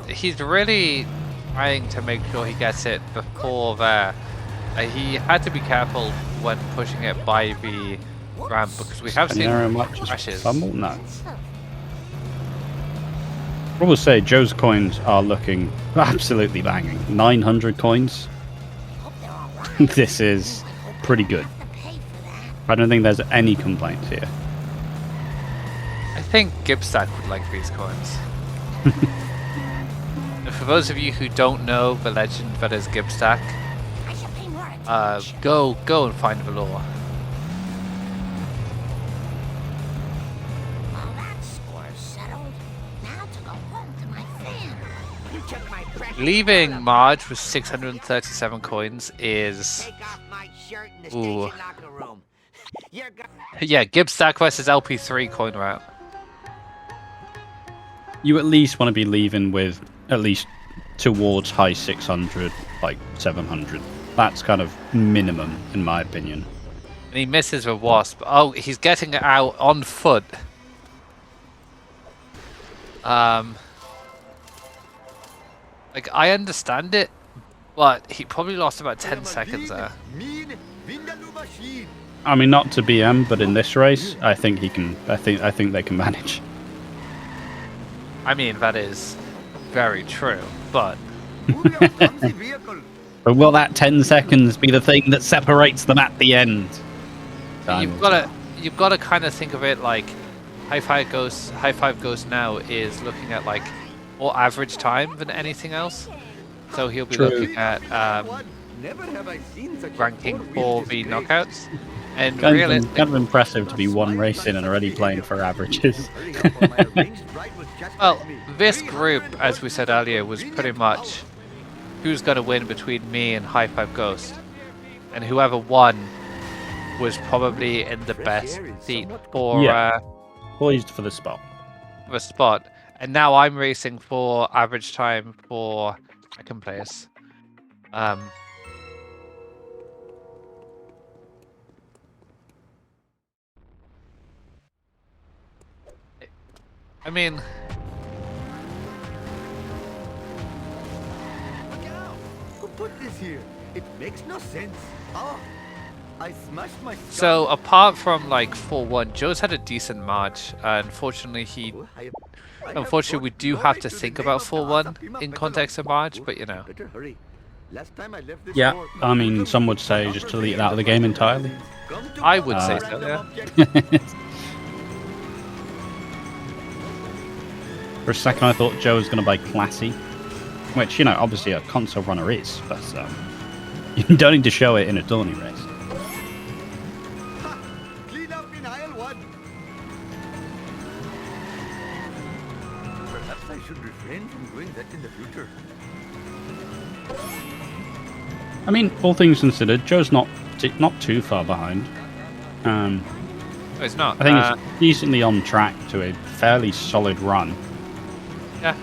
He's really trying to make sure he gets it before there. He had to be careful when pushing it by the ramp because we have seen Panera might just crashes. fumble? No. I will say Joe's coins are looking absolutely banging. 900 coins. Hope they're all right. This is pretty good. Have to pay for that. I don't think there's any complaints here. I think Gibstack would like these coins. And for those of you who don't know the legend that is Gibstack, I should pay more attention. go and find the lore. Well, that score's settled. Now to go home to my family. took my precious Leaving wallet. Marge with 637 coins is... Take off my shirt in the Ooh. station locker room. You're go- Yeah, Gibbs Sackquest is LP3 coin route. You at least want to be leaving with at least towards high 600, like 700. That's kind of minimum, in my opinion. And he misses with Wasp. Oh, he's getting it out on foot. Like, I understand it, but he probably lost about 10 seconds there. I mean, not to BM, but in this race, I think he can. I think they can manage. I mean, that is very true, but But will that 10 seconds be the thing that separates them at the end? you've got to kind of think of it like HighFiveGhost now is looking at like more average time than anything else. So he'll be looking at ranking 4v knockouts. And really, kind of impressive to be one race in and already playing for averages. well, this group, as we said earlier, was pretty much who's going to win between me and HighFiveGhost. And whoever won was probably in the best seat for Poised for the spot. the spot. And now I'm racing for average time for second place. I mean, Who put this here? It makes no sense. Oh, I smashed my skull. so apart from like 4-1, Joe's had a decent March. Unfortunately, we do have to think about 4-1 in context of March, but you know. Better hurry. Last time I left this Yeah, door, I mean, some would say just to delete it out of the game entirely. come to I would say random so, yeah. object. For a second, I thought Joe was going to buy Classy, which, you know, obviously a console runner is, but you don't need to show it in a tourney race. Ha! Clean up in aisle 1. Perhaps I should refrain from doing that in the future. I mean, all things considered, Joe's not too far behind. No, it's not. I think it's decently on track to a fairly solid run. Yeah.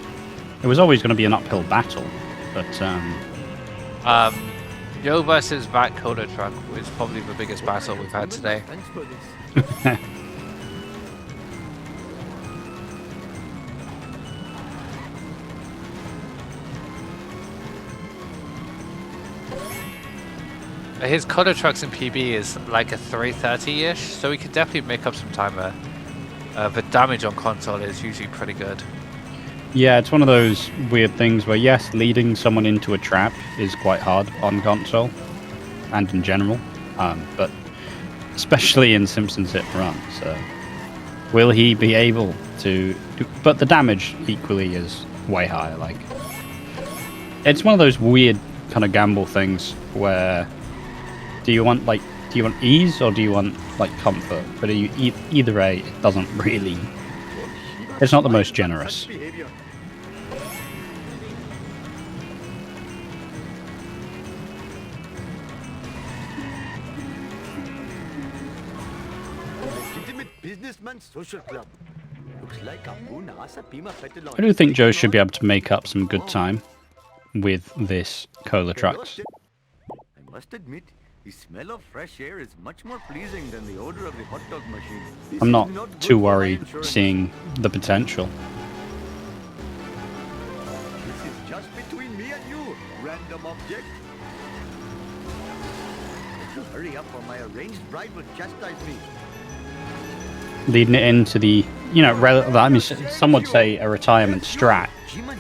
It was always going to be an uphill battle, but Joe versus that Coda truck was probably the biggest battle we've had today. Thanks for this. His Coda trucks in PB is like a 330-ish, so he could definitely make up some time there. The damage on console is usually pretty good. yeah, it's one of those weird things where, yes, leading someone into a trap is quite hard on console, and in general, but especially in Simpsons Hit Run, so will he be able to do, but the damage equally is way higher, like, it's one of those weird kind of gamble things where do you want ease or do you want like comfort? But either way, it doesn't really. It's not the most generous. Behavior. Legitimate businessman social club. Looks like a Bunasa Pima Petalon. I do think Joe should be able to make up some good time with this Cola Trucks. I must admit, the smell of fresh air is much more pleasing than the odor of the hot dog machine. This I'm is not good too for worried insurance. seeing the potential. This is just between me and you, random object. Hurry up or my arranged bride will chastise me. Leading it into the, you know, I mean, some would say a retirement strat,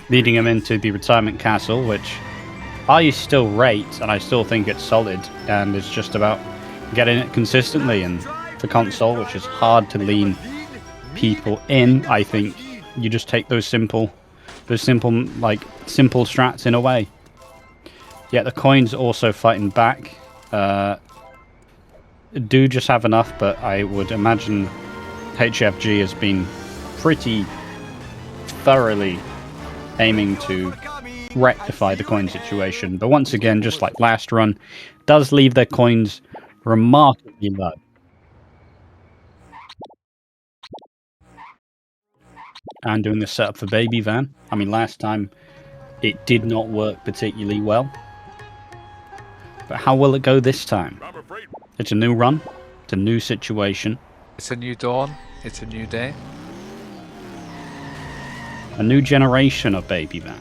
leading him into the retirement castle, which I still rate, and I still think it's solid, and it's just about getting it consistently. And for console, which is hard to lean people in, I think you just take those simple strats in a way. Yeah, the coins also fighting back. Do just have enough, but I would imagine HFG has been pretty thoroughly aiming to rectify the coin situation. But once again, just like last run, does leave their coins remarkably low. And doing the setup for Baby Van. I mean, last time it did not work particularly well. But how will it go this time? It's a new run. It's a new situation. It's a new dawn. It's a new day. A new generation of Baby Van.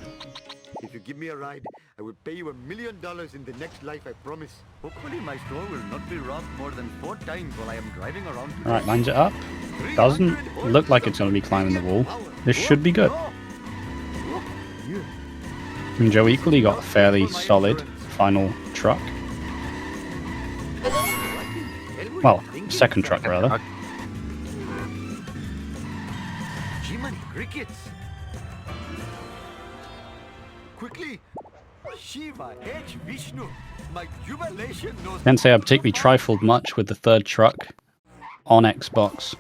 If you give me a ride, I will pay you $1 million in the next life, I promise. Hopefully my store will not be robbed more than 4 times while I am driving around. Alright, lines it up. Doesn't look like it's going to be climbing the wall. This should be good. And Joe equally got a fairly solid final truck. Well, second truck rather. Jiminy crickets! Quickly! Shiva H. Vishnu! My jubilation knows... Can't say I particularly trifled much with the third truck on Xbox.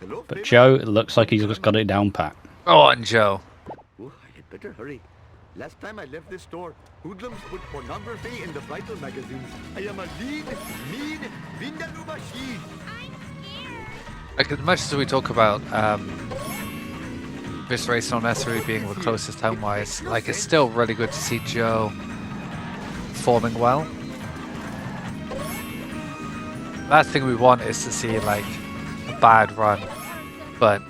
Hello, But Joe, it looks like he's just got it down pat. Go on, Joe. Oh, I had better hurry. Last time I left this store, hoodlums put pornography in the vital magazines. I am a lean, mean, vindaloo machine. Like, as much as we talk about this race on S3 being the closest home-wise, like, it's still really good to see Joe performing well. Last thing we want is to see, like, a bad run, but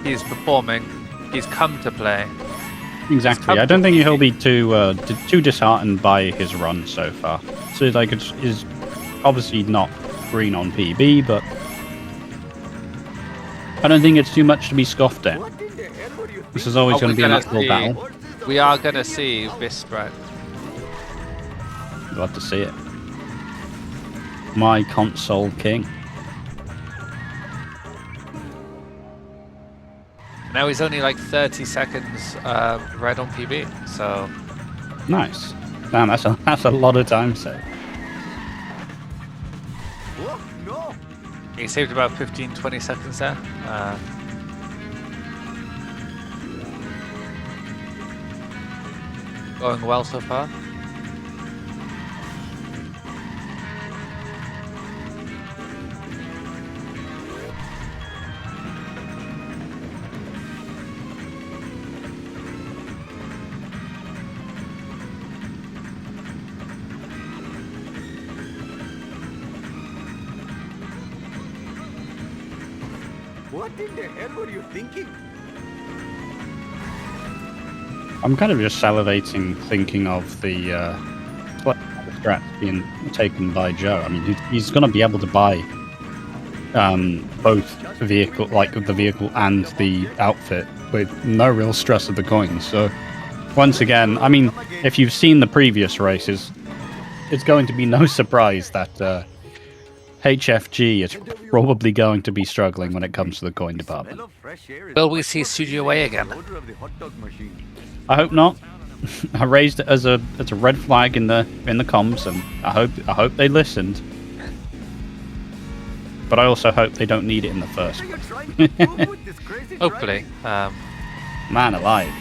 he's performing. He's come to play. Exactly. I don't think he'll be too disheartened by his run so far. So like it's is obviously not green on PB, but I don't think it's too much to be scoffed at. This is always going to be an uphill battle. We are going to see this threat. Glad to see it. My console king. Now he's only like 30 seconds red on PB, so... Nice. Damn, that's a lot of time saved. Oh, no! He saved about 15-20 seconds there. Going well so far. What in the hell were you thinking? I'm kind of just salivating thinking of the strat being taken by Joe. I mean, he's going to be able to buy both vehicle, like the vehicle and the outfit, with no real stress of the coins. So, once again, I mean, if you've seen the previous races, it's going to be no surprise that HFG is probably going to be struggling when it comes to the coin department. Will we see Studio A again? I hope not. I raised it as a red flag in the comms, and I hope they listened. But I also hope they don't need it in the first place. Hopefully. Man alive.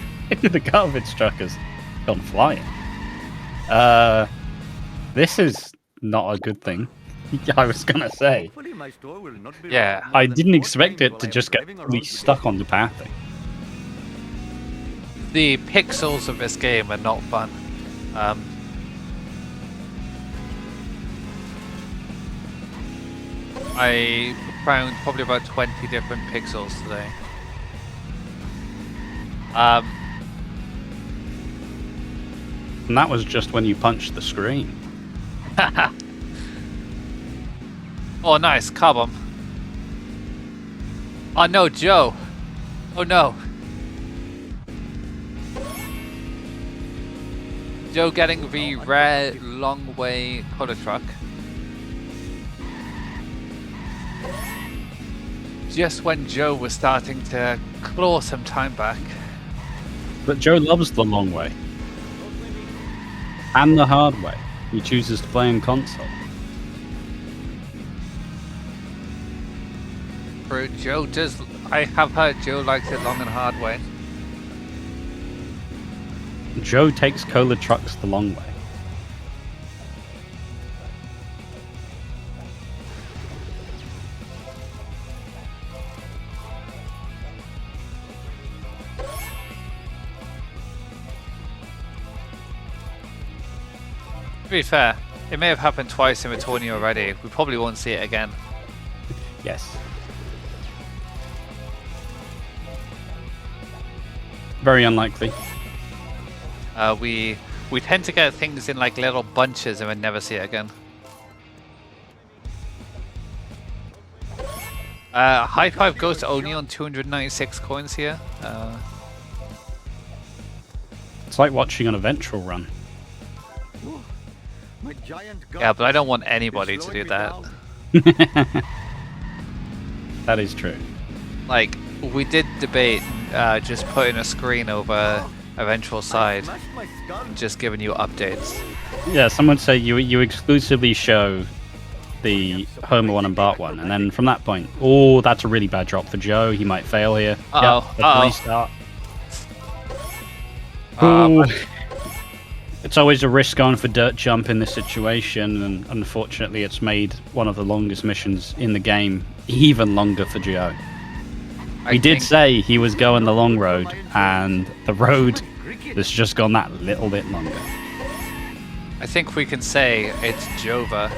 The garbage truck has gone flying. This is not a good thing. I was gonna say. Yeah. I didn't expect it to just get really stuck on the pathing. The pixels of this game are not fun. I found probably about 20 different pixels today. And that was just when you punched the screen. Oh, nice. Carbon. Oh, no, Joe. Oh, no. Joe getting the rare long way color truck. Just when Joe was starting to claw some time back. But Joe loves the long way. And the hard way. He chooses to play in console. Joe does I have heard Joe likes it long and hard way. Joe takes cola trucks the long way. To be fair, it may have happened twice in Retoni already. We probably won't see it again. Yes. Very unlikely. We tend to get things in like little bunches and we never see it again. HighFiveGhost only on 296 coins here. It's like watching an eventual run. My giant Yeah, but I don't want anybody to do that. That is true. Like, we did debate just putting a screen over eventual side and just giving you updates. Yeah, some would say you exclusively show the Homer one and Bart one, and then from that point, oh, that's a really bad drop for Joe. He might fail here. Uh-oh, Let's restart. Ooh. It's always a risk on for dirt jump in this situation, and unfortunately it's made one of the longest missions in the game even longer for Joe. He did say he was going the long road, and the road has just gone that little bit longer. I think we can say it's Jova.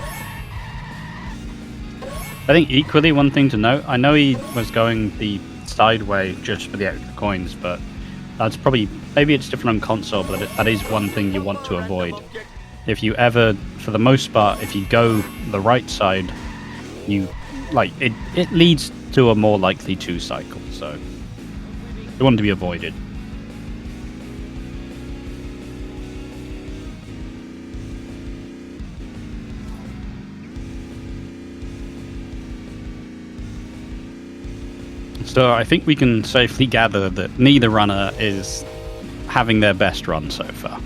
I think equally one thing to note, I know he was going the sideway just for the extra coins, but that's probably, maybe it's different on console, but that is one thing you want to avoid. If you ever, for the most part, if you go the right side, you, like, it leads to a more likely 2 cycle, so you want to be avoided. So I think we can safely gather that neither runner is having their best run so far.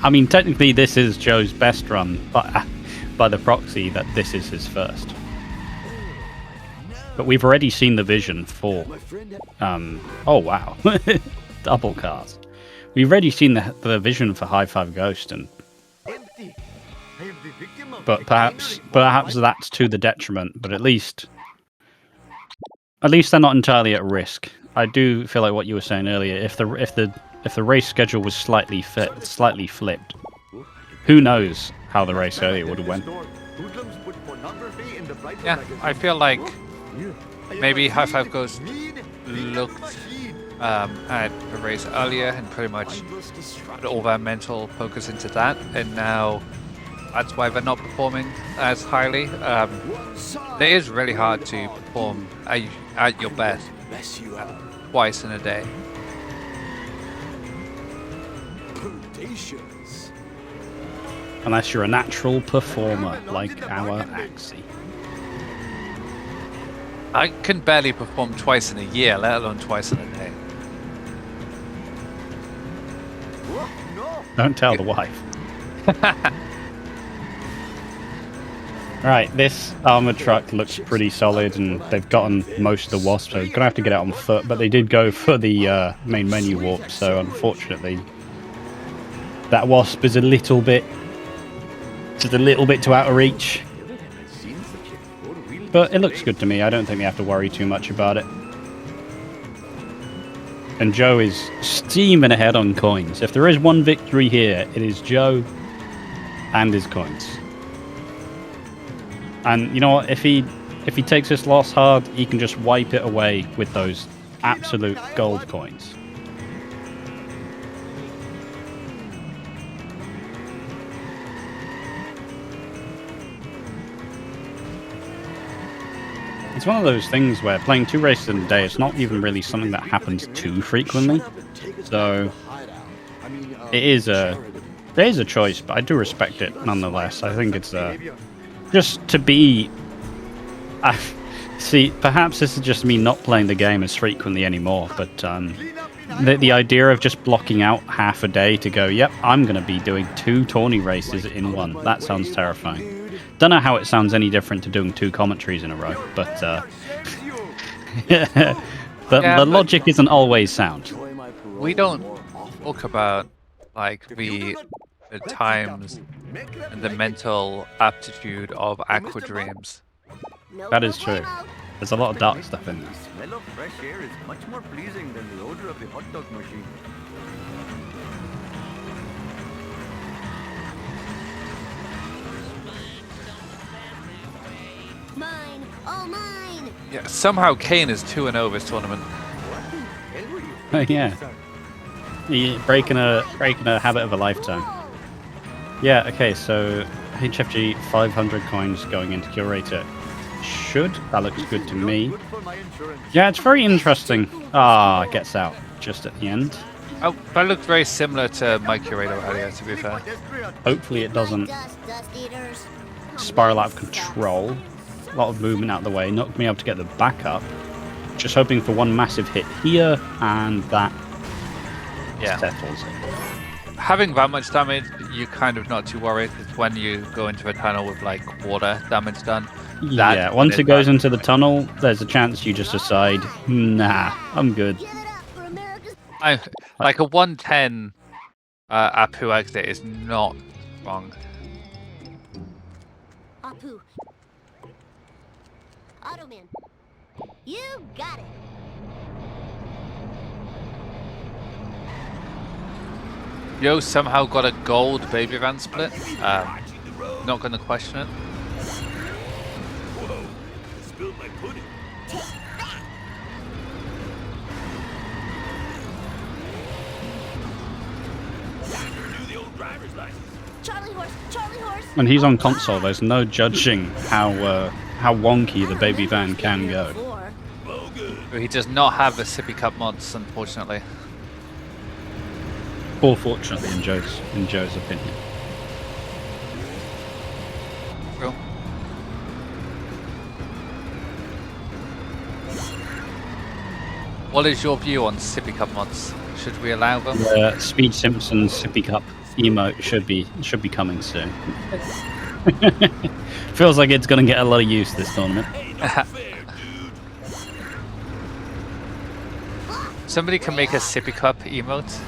I mean, technically this is Joe's best run, but by the proxy that this is his first. But we've already seen the vision for... oh wow, double cars. We've already seen the vision for HighFiveGhost, and but perhaps that's to the detriment. But at least they're not entirely at risk. I do feel like what you were saying earlier. If the race schedule was slightly flipped, who knows how the race earlier would have went? Yeah, I feel like maybe HighFiveGhost looked at the race earlier and pretty much put all their mental focus into that, and now that's why they're not performing as highly. It is really hard to perform at your best twice in a day. Unless you're a natural performer like our Axie. I can barely perform twice in a year, let alone twice in a day. Don't tell the wife. Right, this armored truck looks pretty solid, and they've gotten most of the wasps, so they're going to have to get it on foot, but they did go for the main menu warp, so unfortunately that wasp is a little bit too out of reach. But it looks good to me. I don't think they have to worry too much about it. And Joe is steaming ahead on coins. If there is one victory here, it is Joe and his coins. And you know what? If he takes this loss hard, he can just wipe it away with those absolute gold coins. It's one of those things where playing 2 races in a day, it's not even really something that happens too frequently. So it is a choice, but I do respect it nonetheless. I think it's just to be... see, perhaps this is just me not playing the game as frequently anymore, but the idea of just blocking out half a day to go, yep, I'm going to be doing 2 tourney races in one, that sounds terrifying. don't know how it sounds any different to doing 2 commentaries in a row, but the logic isn't always sound. We don't talk about like the times and the mental aptitude of Aqua Dreams. That is true. There's a lot of dark stuff in there. The smell of fresh air is much more pleasing than the odor of the hot dog machine. Mine, all mine. Yeah, somehow Kane is 2-0 this tournament. What the hell were you Yeah. You're breaking a habit of a lifetime. Yeah, okay, so HFG 500 coins going into Curator. That looks good to me. good for my insurance? Yeah, it's very interesting. Ah, gets out just at the end. Oh, that looked very similar to my Curator earlier, to be fair. Hopefully it doesn't Dust eaters. spiral out of control. A lot of movement out of the way, not going to be able to get the backup. Just hoping for one massive hit here, and that settles it. Having that much damage, you're kind of not too worried. It's when you go into a tunnel with like quarter damage done. Yeah, once it goes into the tunnel, there's a chance you just decide, nah, I'm good. Give it up for America's. Like a 110 Apu exit is not wrong. Apu. Automan. You got it. Yo somehow got a gold baby van split. Not going to question it. Spilled my pudding. Renew the old driver's license. Charlie horse, Charlie horse. When he's on console, there's no judging how wonky the baby van can go. Oh, good. He does not have the sippy cup mods, unfortunately. Or fortunately, in Joe's opinion. Cool. What is your view on sippy cup mods? Should we allow them? The Speed Simpsons sippy cup emote should be coming soon. Feels like it's going to get a lot of use this tournament. Somebody can make a sippy cup emote.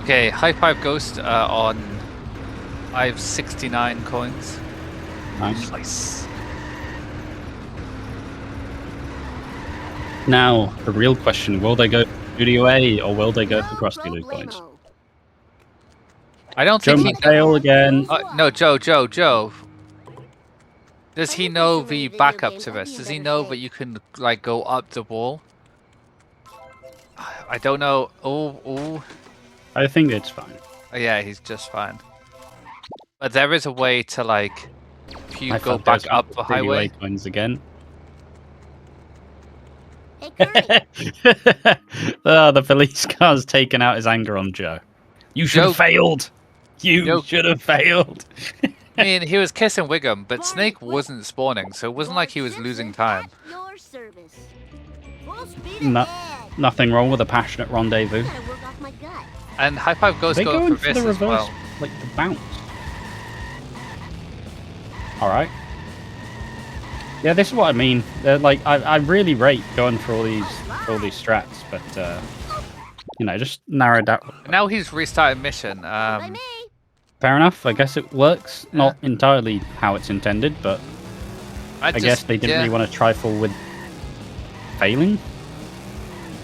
Okay, HighFiveGhost on 569 coins. Nice. Now, the real question, will they go Studio A or will they go for Krusty Lou coins? I don't Joe think he McHale again. no, Joe. Does he know the backup to this? Does he know that you can like go up the wall? I don't know. Oh. I think it's fine. Yeah, he's just fine. But there is a way to like, if you I go thought back there's up the Studio A highway. coins again. Hey, Curry. The police car's taken out his anger on Joe. You should have failed. You should have failed. I mean, he was kissing Wiggum, but Snake wasn't spawning, so it wasn't like he was losing time. Your service. Full speed No, ahead. nothing wrong with a passionate rendezvous. Gotta work off my gut. And HighFiveGhost They going going for for this the as reverse, well. like the bounce. All right. Yeah, this is what I mean. Like, I really rate going for all these strats, but you know, just narrow down. Now he's restarted mission. By me. Fair enough. I guess it works. Not entirely how it's intended, but I guess they didn't really want to trifle with failing.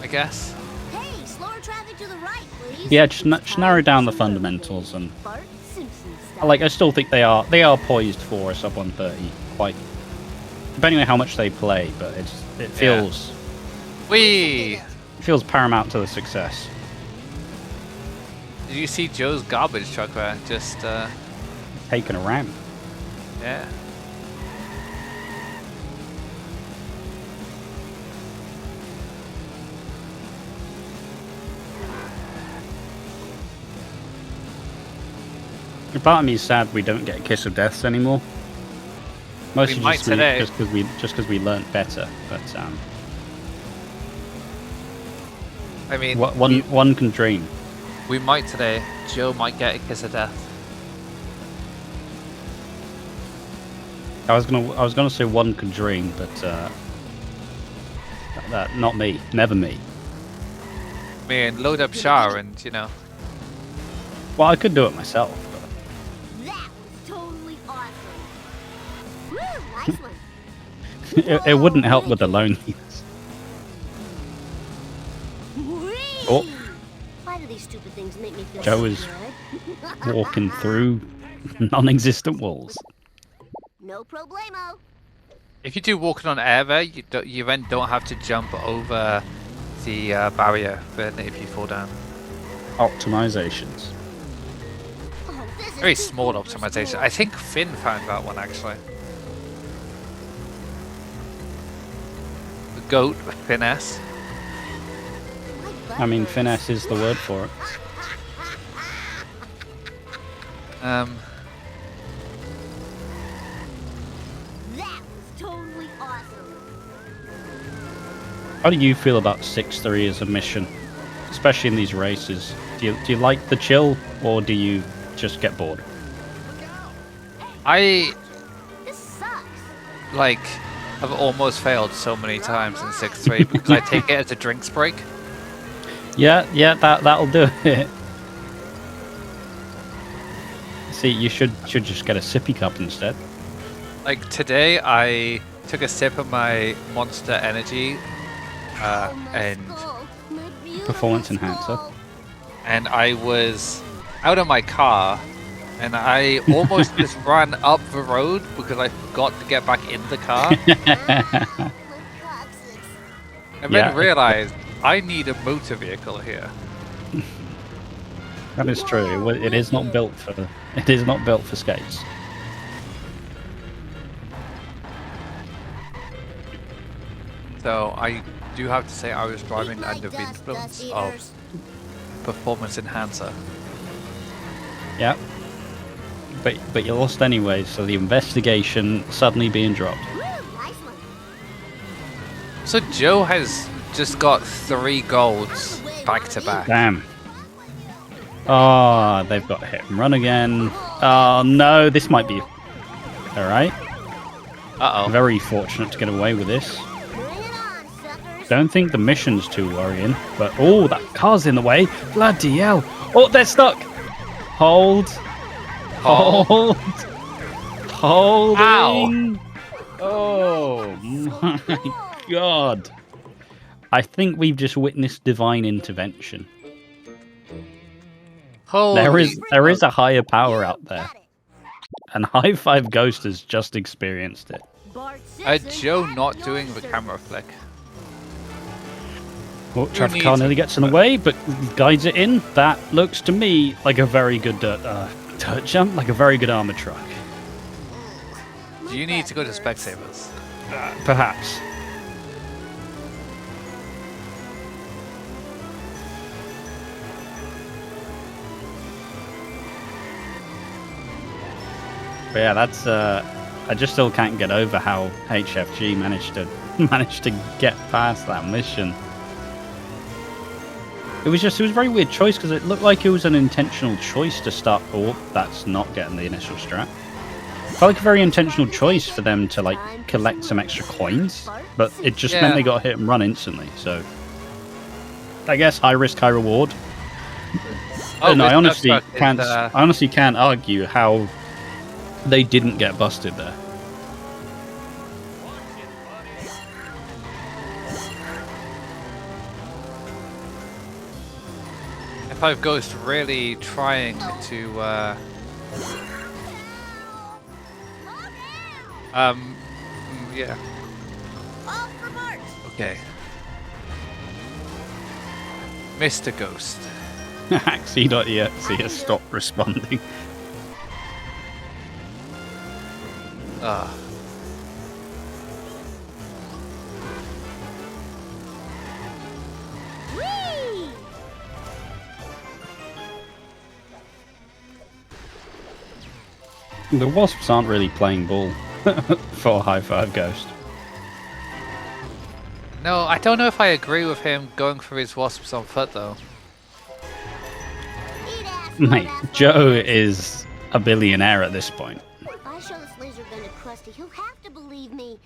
I guess. Hey, slower traffic to the right, please. Yeah, just narrow down the fundamentals, and Bart Simpson style. like I still think they are poised for a sub 130. Quite depending on how much they play, but it feels Whee! it feels paramount to the success. Did you see Joe's garbage truck there? Just Taken a ramp. yeah. Part of me is sad we don't get Kiss of Deaths anymore. Mostly might today. just because we learnt better. But I mean, one can dream. We might today. Joe might get a kiss of death. I was gonna say one could dream, but that not me. Never me. I mean, load up Char and, you know. Well, I could do it myself. That was totally awesome. Woo, nice one. But it wouldn't help with the loneliness. Whee! Oh. Why do these stupid things make me feel Joe so is good? walking through non-existent walls. No problemo. If you do walking on air there, you then don't have to jump over the barrier then if you fall down. Optimizations. Oh, this is Very too small cool for optimization. school. I think Finn found that one actually. The goat finesse. I mean, finesse is the word for it. That was totally awesome. How do you feel about 6-3 as a mission, especially in these races? Do you like the chill, or do you just get bored? I This sucks. like have almost failed so many times in 6-3 because I take it as a drinks break. Yeah, that'll do it. See, you should just get a sippy cup instead. Like today, I took a sip of my Monster Energy and Performance enhancer. and I was out of my car and I almost just ran up the road because I forgot to get back in the car and Yeah. then realized I need a motor vehicle here. That is true. It is not built for. It is not built for skates. So I do have to say I was driving under the influence of performance enhancer. Yeah. But you lost anyway, so the investigation suddenly being dropped. So Joe has just got 3 golds back to back. Damn. Oh, they've got hit and run again. Oh no, this might be alright. Uh-oh. Very fortunate to get away with this. Don't think the mission's too worrying, but oh, that car's in the way. Bloody hell. Oh, they're stuck. Hold. Hold. Holding. Oh my god. I think we've just witnessed divine intervention. There is a higher power out there. And HighFiveGhost has just experienced it. Joe not doing the camera flick. Oh, traffic car nearly gets in the way, but guides it in. That looks to me like a very good dirt jump, like a very good armor truck. Do you need to go to Specsavers? Perhaps. But yeah, that's I just still can't get over how HFG managed to get past that mission. It was a very weird choice because it looked like it was an intentional choice to start. Oh, that's not getting the initial strat. It felt like a very intentional choice for them to like collect some extra coins, but it just meant they got hit and run instantly. So I guess high risk, high reward. Oh, no, I honestly can't. I honestly can't argue how they didn't get busted there. HighFiveGhost really trying to yeah. Okay. Mr. Ghost. Axie.exe has stopped responding. The Wasps aren't really playing ball for HighFiveGhost. No, I don't know if I agree with him going for his wasps on foot though. Mate, Joe is a billionaire at this point. If I show this laser gun to Krusty, he'll have to believe me.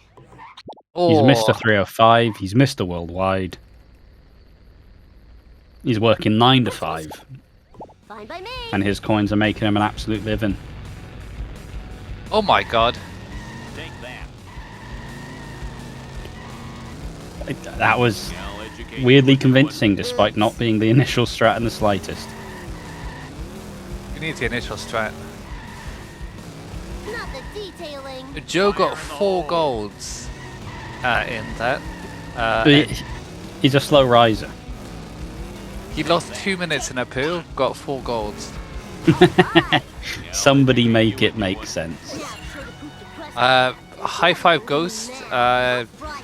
He's Oh, Mr. 305. He's Mr. Worldwide. He's working 9 to 5. Fine by me. And his coins are making him an absolute living. oh my god. Take that. That was Now educate weirdly you convincing, despite not being the initial strat in the slightest. You need the initial strat. Not the detailing. Joe got 4 golds in that. He's a slow riser. He lost 2 minutes in a pool, got 4 golds. Somebody make it make sense. Yeah, sure to poop to Krusty. HighFiveGhost, Fry his butt.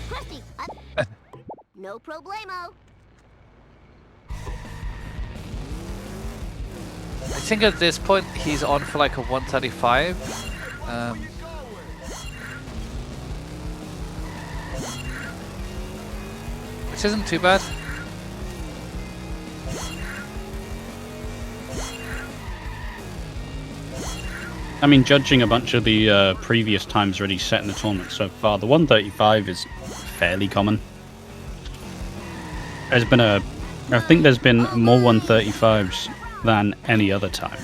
Krusty, no problemo. I think at this point he's on for like a 135. Which isn't too bad. I mean, judging a bunch of the previous times already set in the tournament so far, the 135 is fairly common. I think there's been more 135s than any other time.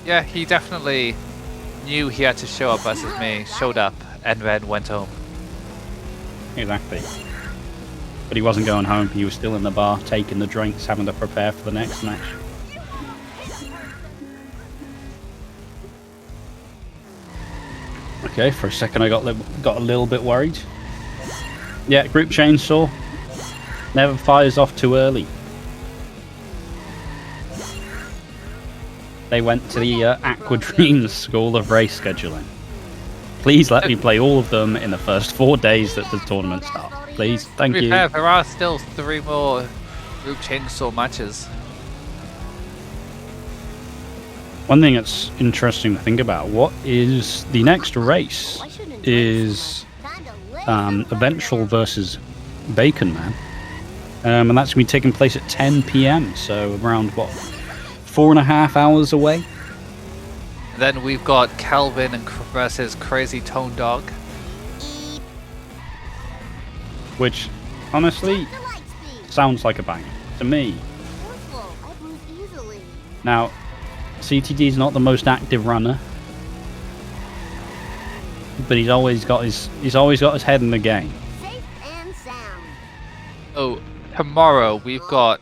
Yeah, he definitely knew he had to show up versus me, showed up, and then went home. Exactly. But he wasn't going home, he was still in the bar, taking the drinks, having to prepare for the next match. Okay, for a second I got a little bit worried. Yeah, group chainsaw. Never fires off too early. They went to the Aqua Dreams School of Race Scheduling. Please let me play all of them in the first 4 days that the tournament starts. Please, thank To be you. fair, there are still 3 more group chainsaw matches. One thing that's interesting to think about, what is the next race is Eventual versus Bacon Man. And that's going to be taking place at 10 PM, so around, what, 4.5 hours away? Then we've got Calvin versus Crazy Tone Dog. Which, honestly, sounds like a banger to me. Careful, I bruise easily. Now, CTD is not the most active runner, but he's always got his head in the game. Safe and sound. Oh, tomorrow we've got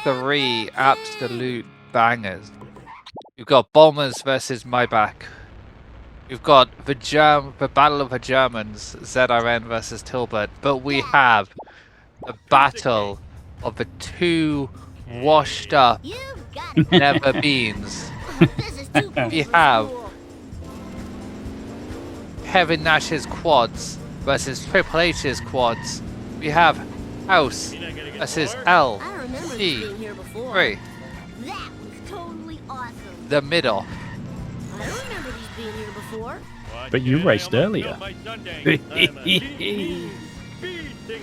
3 absolute bangers. We've got Bombers versus Maybach. We've got the Battle of the Germans, ZRN versus Tilbert. But we have the battle of the 2 washed up You've got it. never beans. This is too cool We for have school. Kevin Nash's quads versus Triple H's quads. We have House versus L. I remember E. this being here before. 3. That was totally awesome. The middle. I don't remember these being here before. But you raced earlier. To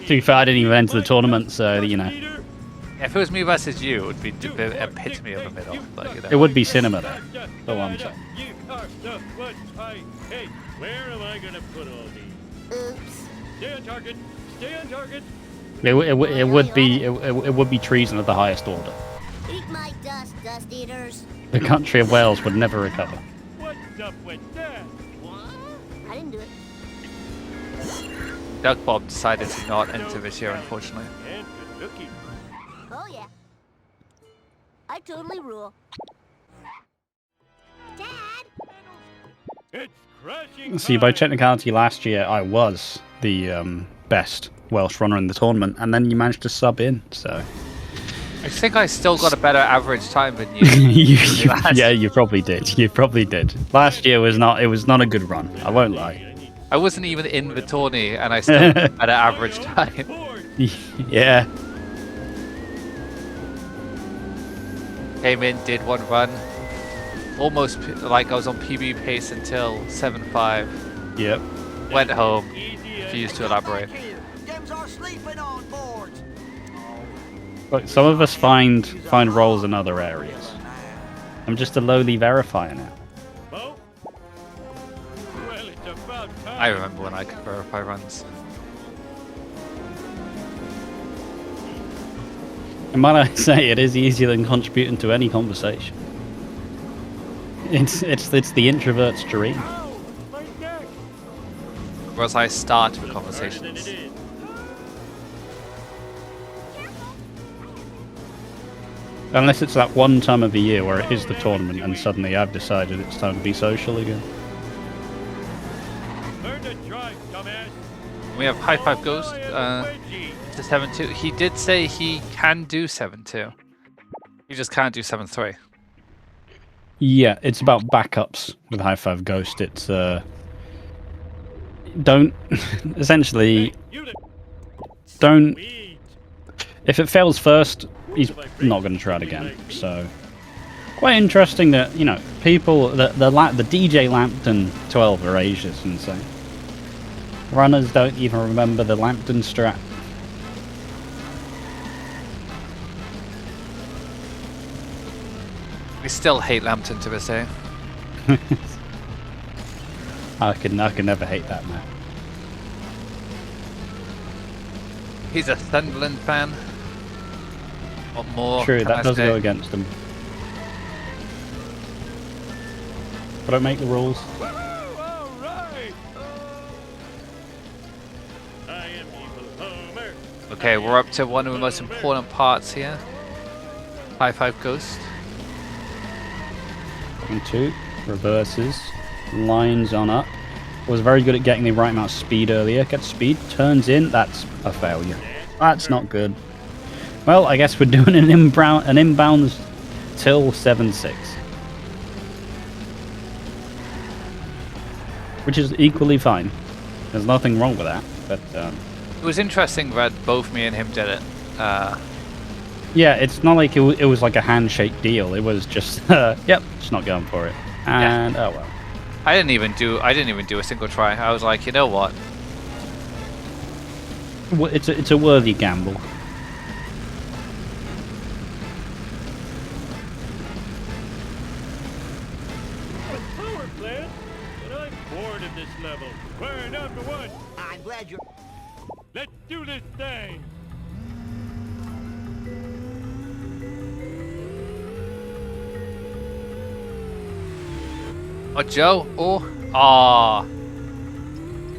be fair, I didn't even enter the tournament, so, you know. If it was me versus you, it would be the epitome of the middle. But, you know. It would be cinema, though. That's what I'm saying. Hey, where am I gonna put all these? Oops. Stay on target. Stay on target. It would be treason of the highest order. Eat my dust, dust eaters. The country of Wales would never recover. What's up with that? What? I didn't do it. Doug Bob decided to not enter this year, unfortunately. And good looking. Oh yeah. I totally rule. Dad! It's crashing. See, by time. technicality, last year I was the best Welsh runner in the tournament, and then you managed to sub in, so... I think I still got a better average time than you. Yeah, you probably did. You probably did. Last year was not a good run, I won't lie. I wasn't even in the tourney, and I still got a better average time. Yeah. Came in, did 1 run. Almost like I was on PB pace until 7.5. Yep. Went home. Refused to elaborate. Lambtons are sleeping on boards. Look, some of us find roles in other areas. I'm just a lowly verifier now. Bo? Well, it's about time. I remember when I could verify runs. And might I say, it is easier than contributing to any conversation. It's the introvert's dream. Ow! My neck! Whereas I start with Harder than it conversations. is. Unless it's that one time of the year where it is the tournament and suddenly I've decided it's time to be social again. Learn to drive, dumbass. We have HighFiveGhost to 7-2. He did say he can do 7-2. He just can't do 7-3. Yeah, it's about backups with HighFiveGhost. It's don't essentially You the don't. weed. If it fails first, he's not going to try it again. So quite interesting that, you know, people the DJ Lambton 12 are Asia is insane. Runners don't even remember the Lambton strat. We still hate Lambton to this day. I can never hate that man. He's a Sunderland fan. What more? True, can that I does say? go against them. But don't make the rules. Woohoo! All right. I am evil Homer. Okay, we're up to one of the most important parts here. HighFiveGhost. 2 reverses, lines on up. Was very good at getting the right amount of speed earlier. Gets speed, turns in. That's a failure. That's not good. Well, I guess we're doing an inbounds till 7-6, which is equally fine. There's nothing wrong with that. But It was interesting that both me and him did it. yeah, it's not like it was like a handshake deal. It was just, yep, just not going for it. And oh well. I didn't even do a single try. I was like, you know what? It's a worthy gamble. Power plant, but I'm bored of this level. We're number one. I'm glad you're. Let's do this thing. Oh, Joe? Oh, ah.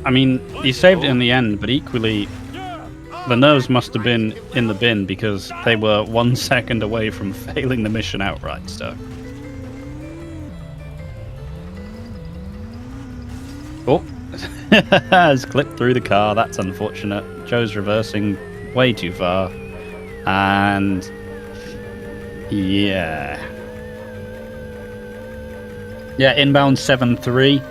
I mean, he saved it in the end, but equally, Yeah. the nerves must have been in the bin because they were 1 second away from failing the mission outright, so. Oh, has clipped through the car. That's unfortunate. Joe's reversing way too far. And yeah. Yeah, inbound 7-3.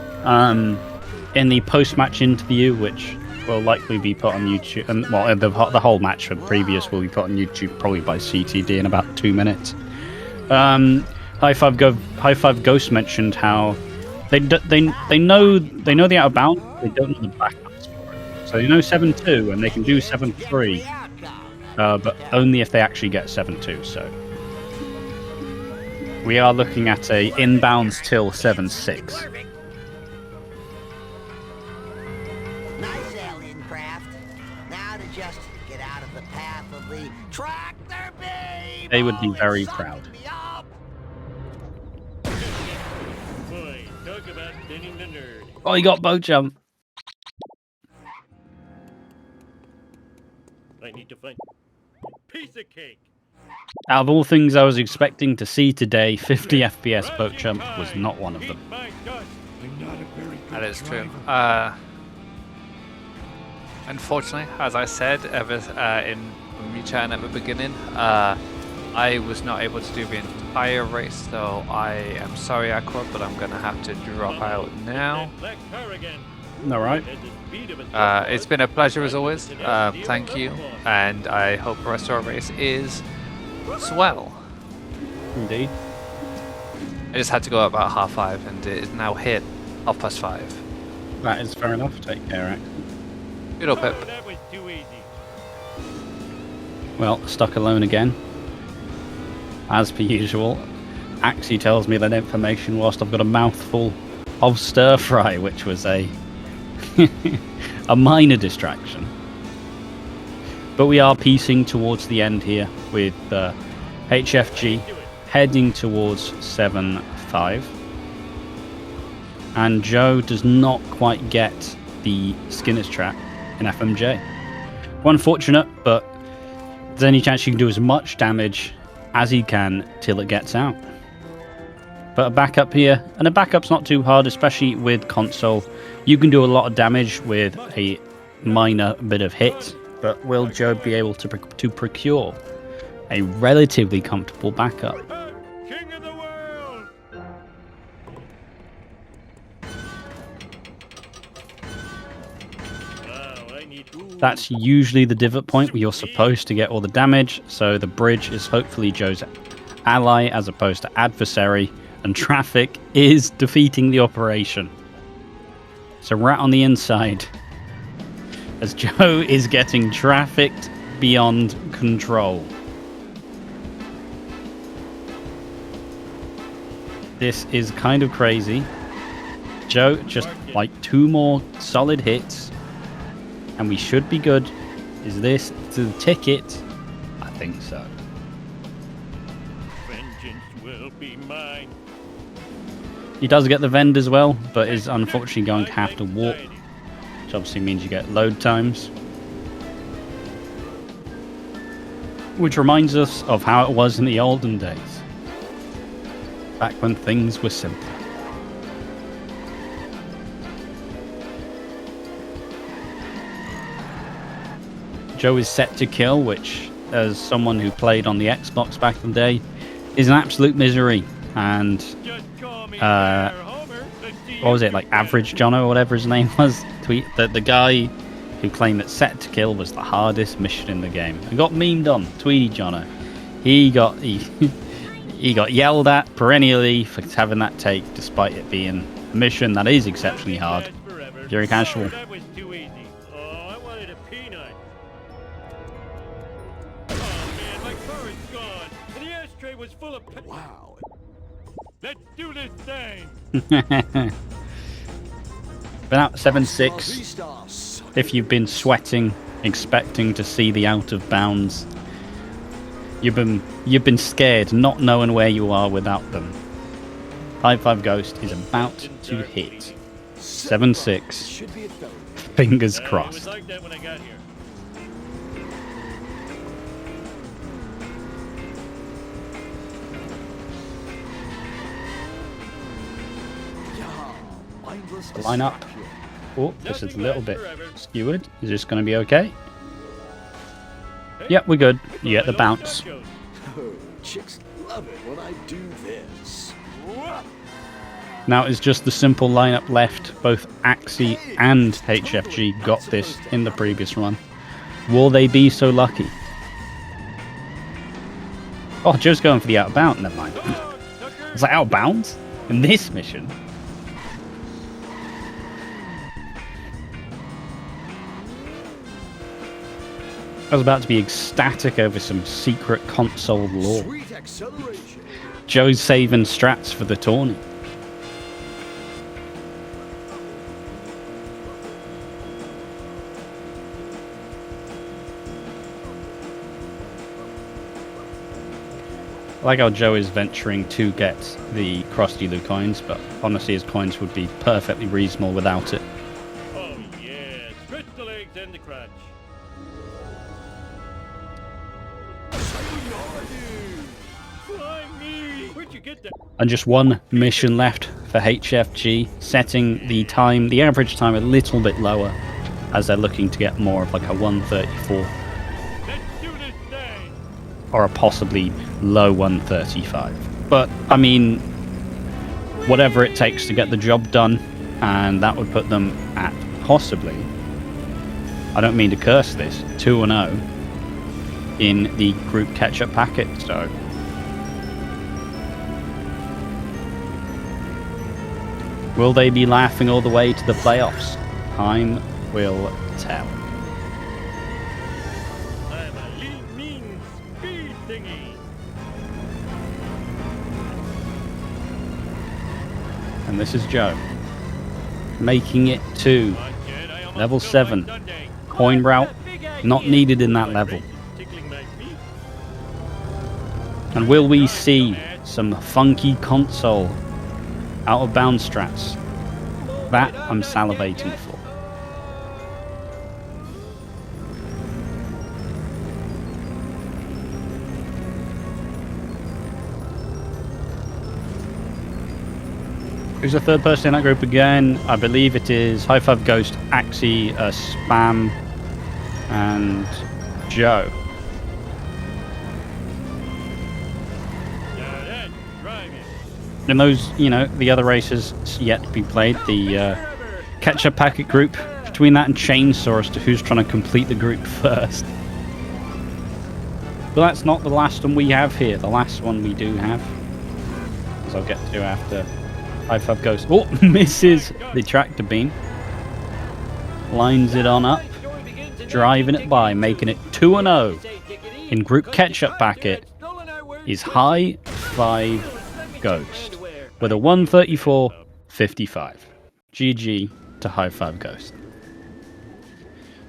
In the post-match interview, which will likely be put on YouTube, and well, the whole match for previous will be put on YouTube probably by CTD in about 2 minutes. HighFiveGhost mentioned how they know the out of bounds, they don't know the backups for it. So they know 7-2 and they can do 7-3, but only if they actually get 7-2. So we are looking at a inbounds till 7-6. Nice alien craft. Now to just get out of the path of the tractor beam. They would be Oh, very it sucked proud. me up. Boy, talk about thinning the nerd. Oh, he got bow jump. I need to find piece of cake. Out of all things I was expecting to see today, 50 FPS boat jump was not one of them. Eat my dust. That is true. Unfortunately, as I said when we chatted at the beginning, I was not able to do the entire race, so I am sorry, Aqua, but I'm going to have to drop out now. Black car again. All right. Has the speed of a It's been a pleasure as always. Thank you, and I hope the rest of our race is swell. Indeed. I just had to go at about 5:30, and it is now hit 5:30. That is fair enough. Take care, Axe. Good old Pip. Oh, that was too easy. Well, stuck alone again. As per usual. Axie tells me that information whilst I've got a mouthful of stir fry, which was a a minor distraction. But we are piecing towards the end here with HFG heading towards 7-5. And Joe does not quite get the Skinner's trap in FMJ. Unfortunate, but there's any chance you can do as much damage as he can till it gets out. But a backup here, and a backup's not too hard, especially with console. You can do a lot of damage with a minor bit of hit, but will Joe be able to procure a relatively comfortable backup? King of the world! Wow, I need... That's usually the divot point where you're supposed to get all the damage, so the bridge is hopefully Joe's ally as opposed to adversary, and traffic is defeating the operation. So rat on the inside, as Joe is getting trafficked beyond control. This is kind of crazy. Joe, just like 2 more solid hits, and we should be good. Is this the ticket? I think so. Vengeance will be mine. He does get the vend as well, but is unfortunately going to have to walk, which obviously means you get load times. Which reminds us of how it was in the olden days, back when things were simple. Joe is set to kill, which, as someone who played on the Xbox back in the day, is an absolute misery. And what was it, like Average Jono or whatever his name was, tweet that the guy who claimed that set to kill was the hardest mission in the game and got memed on. Tweety Jono, he got yelled at perennially for having that take, despite it being a mission that is exceptionally hard if you're a casual. That was too easy. Oh, I wanted a peanut. Oh man, my car is gone, and the ashtray was full of. Wow. Let's do this thing. Been out 7-6. If you've been sweating, expecting to see the out of bounds, you've been scared, not knowing where you are without them. HighFiveGhost is about to hit 7-6. Fingers It was crossed. like that when I got here. Line up. Oh, this is a little bit skewered. Is this going to be okay? Yep, we're good. You get the bounce. Oh, chicks love it when I do this. Now it's just the simple lineup left. Both Axie and HFG got this in the previous run. Will they be so lucky? Oh, Joe's going for the out of bounds. Never mind. It's like out of bounds in this mission. I was about to be ecstatic over some secret console lore. Sweet acceleration. Joe's saving strats for the tourney. I like how Joe is venturing to get the Krusty Lou coins, but honestly his coins would be perfectly reasonable without it. oh yeah, stretch the legs and the crotch. Fly me! Where'd you get that? And just one mission left for HFG, setting the time, the average time, a little bit lower, as they're looking to get more of like a 134 Let's do this thing! or a possibly low 135. But I mean, whatever it takes to get the job done, and that would put them at possibly, I don't mean to curse this, 2-0 in the group Ketchup packet. So will they be laughing all the way to the playoffs? Time will tell. thingy. And this is Joe. Making it to Come on, kid, I almost level spilled my 7. sundae. Coin route, Big not idea. needed in that My level. brace is tickling my feet. And will we see some funky console out of bounds strats? That I'm salivating for. Who's the third person in that group again? I believe it is HighFiveGhost, Axie, Spam, and Joe. Now that's driving. And those, you know, the other races yet to be played. The Ketchup packet group. Between that and Chainsaw as to who's trying to complete the group first. But that's not the last one we have here. The last one we do have, as I'll get to after HighFiveGhost. Oh, misses the tractor beam. Lines it on up. Driving it by, making it 2-0 in Group Ketchup packet is HighFiveGhost with a 134.55. GG to HighFiveGhost.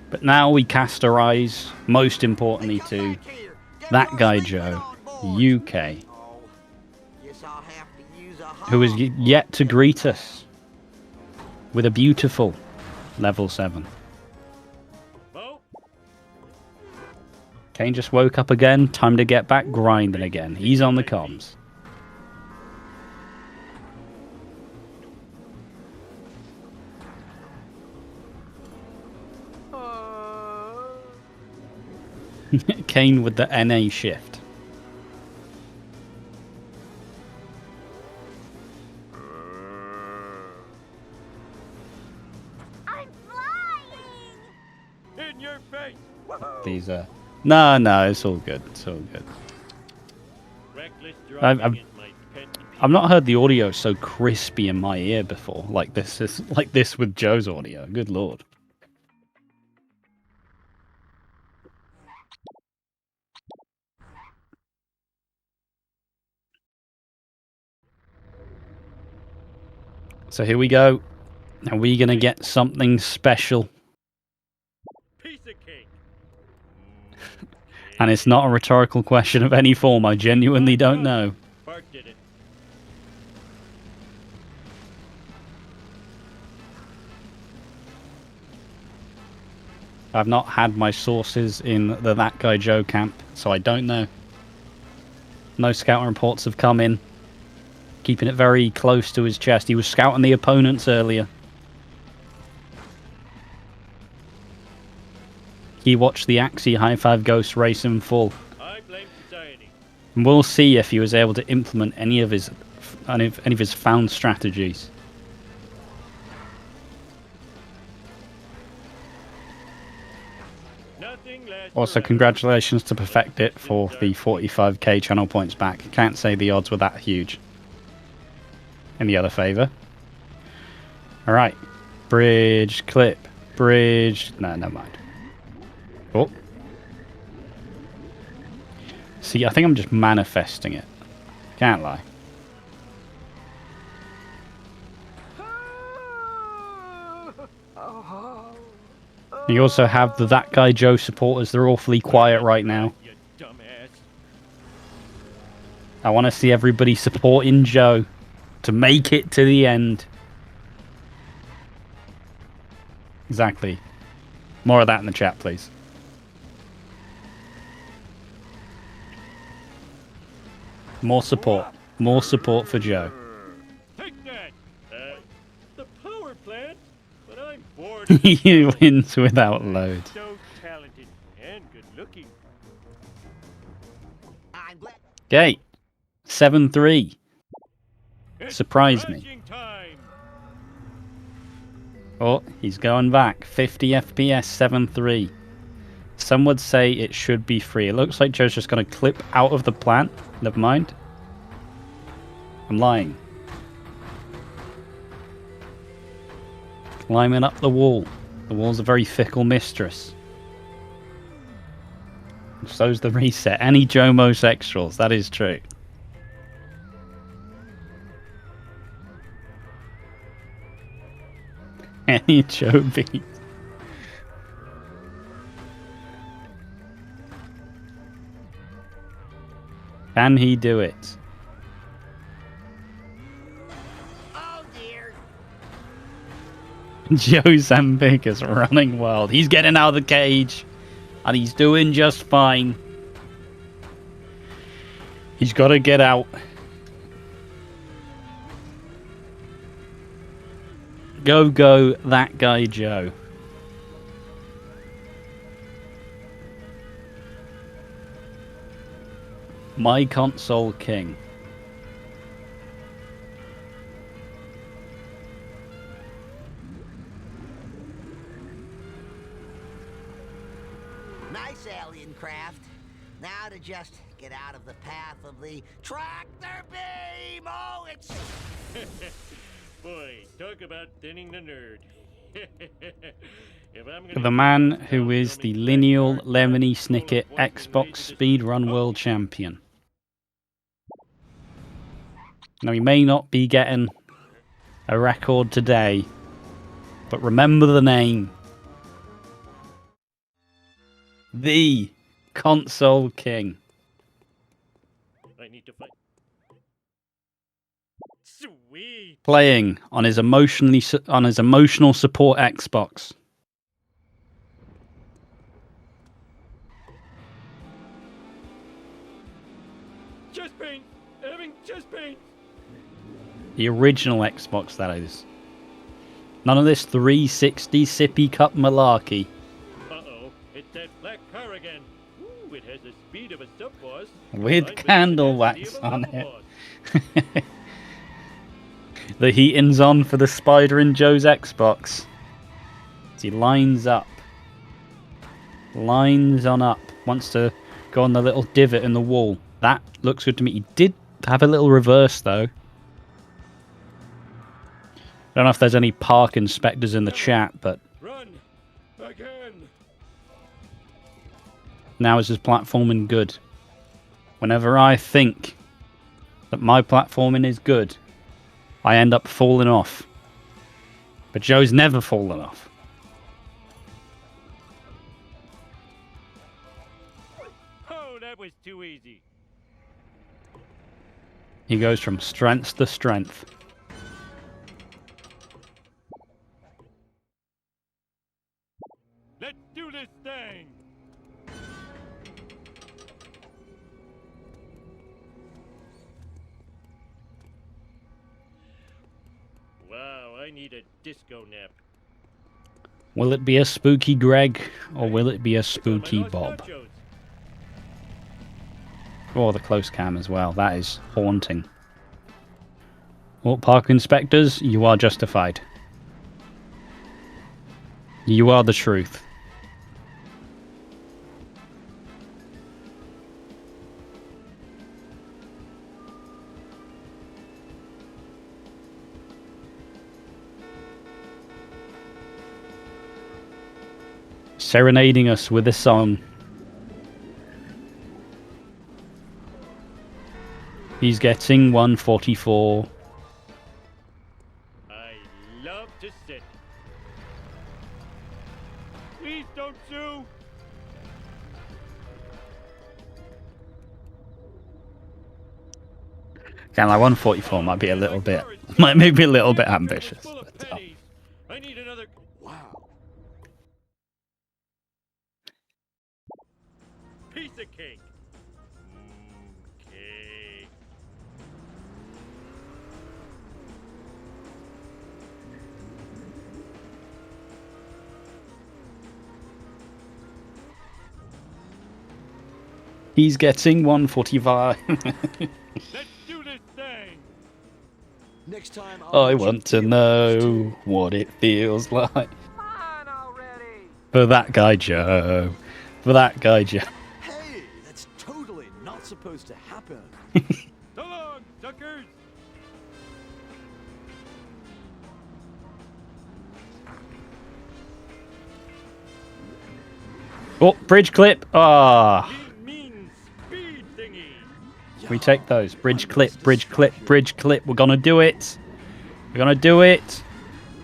But now we cast our eyes, most importantly, to That Guy Joe UK, who is yet to greet us with a beautiful level 7. Kane just woke up again, time to get back grinding again. He's on the comms. Kane with the NA shift. I'm flying! In your face. These no, it's all good. It's all good. Reckless I've driving is my pet peeve. I've not heard the audio so crispy in my ear before, like this with Joe's audio. Good lord. So here we go. Are we gonna get something special? Piece of cake. And it's not a rhetorical question of any form. I genuinely don't know. Bart did it. I've not had my sources in the That Guy Joe camp, so I don't know. No scouting reports have come in. Keeping it very close to his chest. He was scouting the opponents earlier. He watched the Axie HighFiveGhost race in full. I blame society. And we'll see if he was able to implement any of his found strategies. Nothing lasts Also, forever. congratulations to Perfect It for the 45k channel points back. Can't say the odds were that huge. In the other favour. Alright. Bridge, clip, bridge. No, never mind. Oh. See, I think I'm just manifesting it. Can't lie. You also have the That Guy Joe supporters. They're awfully quiet right now. You dumbass. I want to see everybody supporting Joe to make it to the end. Exactly. More of that in the chat, please. More support. More support for Joe. Take that. The power plant, but I'm bored. He wins without loads. So talented and good looking. Okay. 7-3. It's Surprise me. crashing time. Oh, he's going back. 50 FPS, 7-3. Some would say it should be free. It looks like Joe's just going to clip out of the plant. Never mind. I'm lying. Climbing up the wall. The wall's a very fickle mistress. So's the reset. Any Jomosexuals, that is true. Any Joby. Can he do it? Oh dear. Joe Zambik is running wild. He's getting out of the cage. And he's doing just fine. He's got to get out. Go, that guy Joe. My console king. Nice alien craft. Now to just get out of the path of the tractor beam. Oh, it's... Boy, talk about thinning the nerd. If I'm gonna The man who is the lineal Lemony Snicket Xbox Speedrun World Champion. Now, he may not be getting a record today, but remember the name. The Console King. I need to fight. Sweet. Playing on his emotional support Xbox. Chest pain. Having chest pain. The original Xbox, that is. None of this 360 sippy cup malarkey. Uh-oh, it's that black car again. Ooh, it has the speed of a sub-boss. With candle wax on it. The heating's on for the spider in Joe's Xbox. As he lines up. Lines on up. Wants to go on the little divot in the wall. That looks good to me. He did have a little reverse, though. I don't know if there's any park inspectors in the chat, but... Run! Again! Now is his platforming good? Whenever I think that my platforming is good, I end up falling off. But Joe's never fallen off. Oh, that was too easy. He goes from strength to strength. Let's do this thing! Wow, I need a disco nap. Will it be a spooky Greg, or will it be a spooky Bob? Or the close cam as well. That is haunting. Well, park inspectors, you are justified. You are the truth. Serenading us with a song. He's getting 144. I love to sit. Please don't sue. Kind of like 144 might be a little bit, might maybe a little bit ambitious. Full of But, pennies. I need another. Wow. Piece of cake. Cake. he's getting 145. Let's do this thing. Next time I want to know what it feels like. Fine already. For that guy Joe. For that guy Joe. Hey, that's totally not supposed to happen. So long, suckers. Oh, bridge clip. Ah. We take those. Bridge clip, bridge clip, bridge clip. We're gonna do it. We're gonna do it.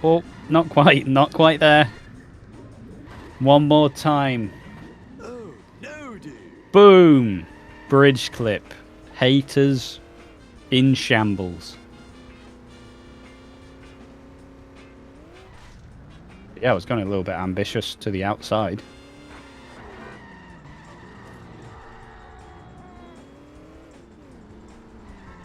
Oh, not quite. Not quite there. One more time. Oh, no, dude. Boom. Bridge clip. Haters in shambles. Yeah, I was going a little bit ambitious to the outside.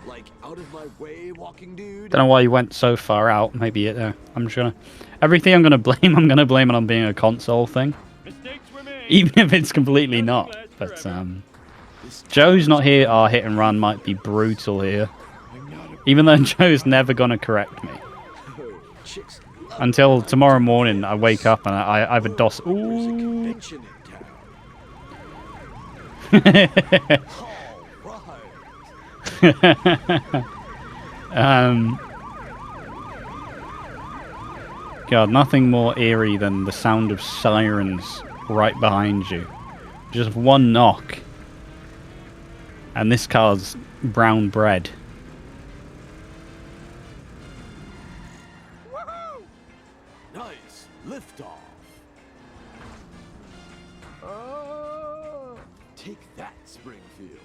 Like, out of my way, walking dude. Don't know why you went so far out. Maybe I'm just gonna... Everything I'm gonna blame it on being a console thing. Mistakes were made. Even if it's completely not. But, Joe's not here. Our hit and run might be brutal here. Even though Joe's never gonna correct me. Oh, chicks love Until tomorrow morning, I wake up and I have a DOS. There's a Ooh. convention in town. All right. God, nothing more eerie than the sound of sirens right behind you. Just one knock, and this car's brown bread. Woohoo! Nice liftoff. Oh, take that, Springfield.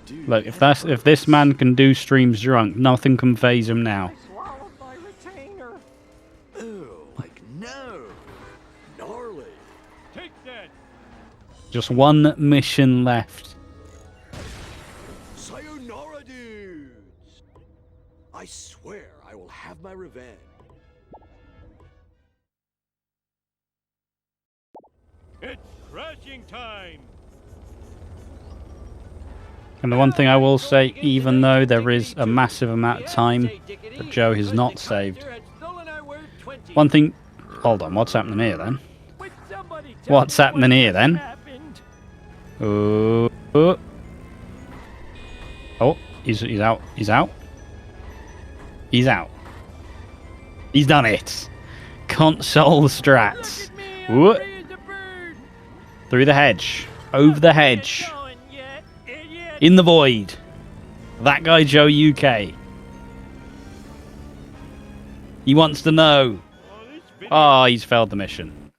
Dude, Look, if this man can do streams drunk, nothing can phase him now. Swallowed my retainer. Ew, like no. Gnarly. Take that. Just one mission left. Sayonara, dudes. I swear I will have my revenge. It's crashing time. And the one thing I will say, even though there is a massive amount of time that Joe has not saved. One thing... Hold on, what's happening here then? What's happening here then? Oh, he's out. He's out. He's out. He's done it. Console strats. Whoop. Through the hedge. Over the hedge. In the void. That guy Joe UK. He wants to know. Oh, he's failed the mission.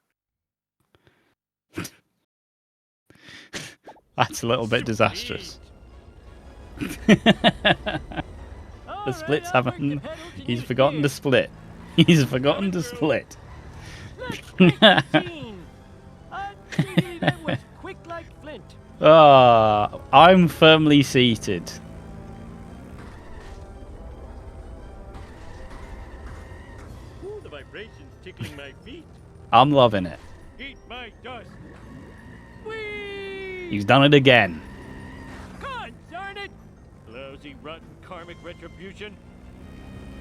That's a little bit disastrous. The splits haven't... He's forgotten to split. He's forgotten to split. Ah, I'm firmly seated. Ooh, the vibrations tickling my feet. I'm loving it. Eat my dust. He's done it again. God darn it! Lousy, rotten karmic retribution.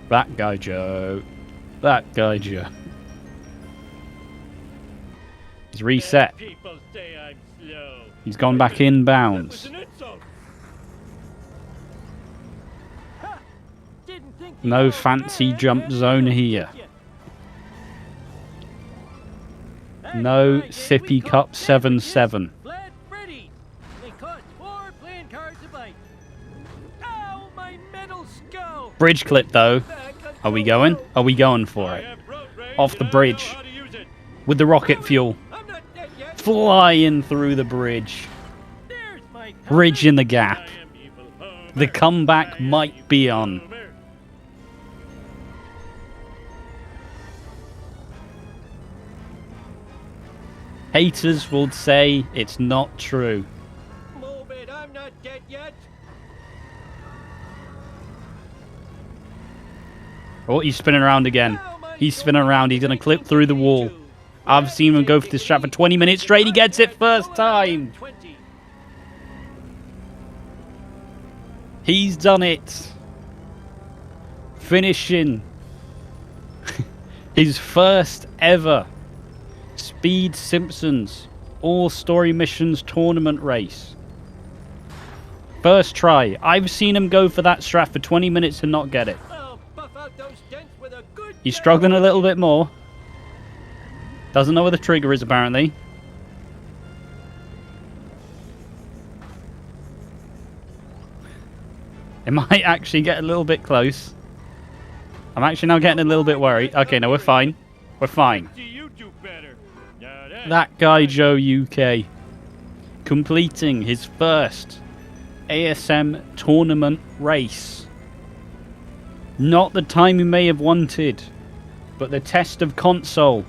That guy Joe. That guy Joe. He's reset. People say I'm slow. He's gone back in That was bounds. an insult. Didn't think No fancy jump zone here. No sippy cup 7-7. Flat Freddy. They cost 4 playing cards a bite. Ow, my metal skull. Bridge clip though. Are we going? Are we going for I it? have road rage Off the and I know bridge. how to use it. With the rocket fuel. I'm not dead yet. Flying through the bridge. There's my Bridge in the gap. I am evil Homer. The comeback I am might evil be on. Homer. Haters will say it's not true. Move it, I'm not dead yet. Oh, he's spinning around again. He's spinning around. He's going to clip through the wall. I've seen him go for this trap for 20 minutes straight. He gets it first time. He's done it. Finishing his first ever Speed Simpsons All-Story Missions Tournament race. First try. I've seen him go for that strat for 20 minutes and not get it. I'll buff out those dents with a good He's struggling a little bit more. Doesn't know where the trigger is, apparently. It might actually get a little bit close. I'm actually now getting a little bit worried. Okay, no, we're fine. We're fine. You do better. Now that's That guy Joe UK completing his first ASM tournament race. Not the time he may have wanted, but the test of console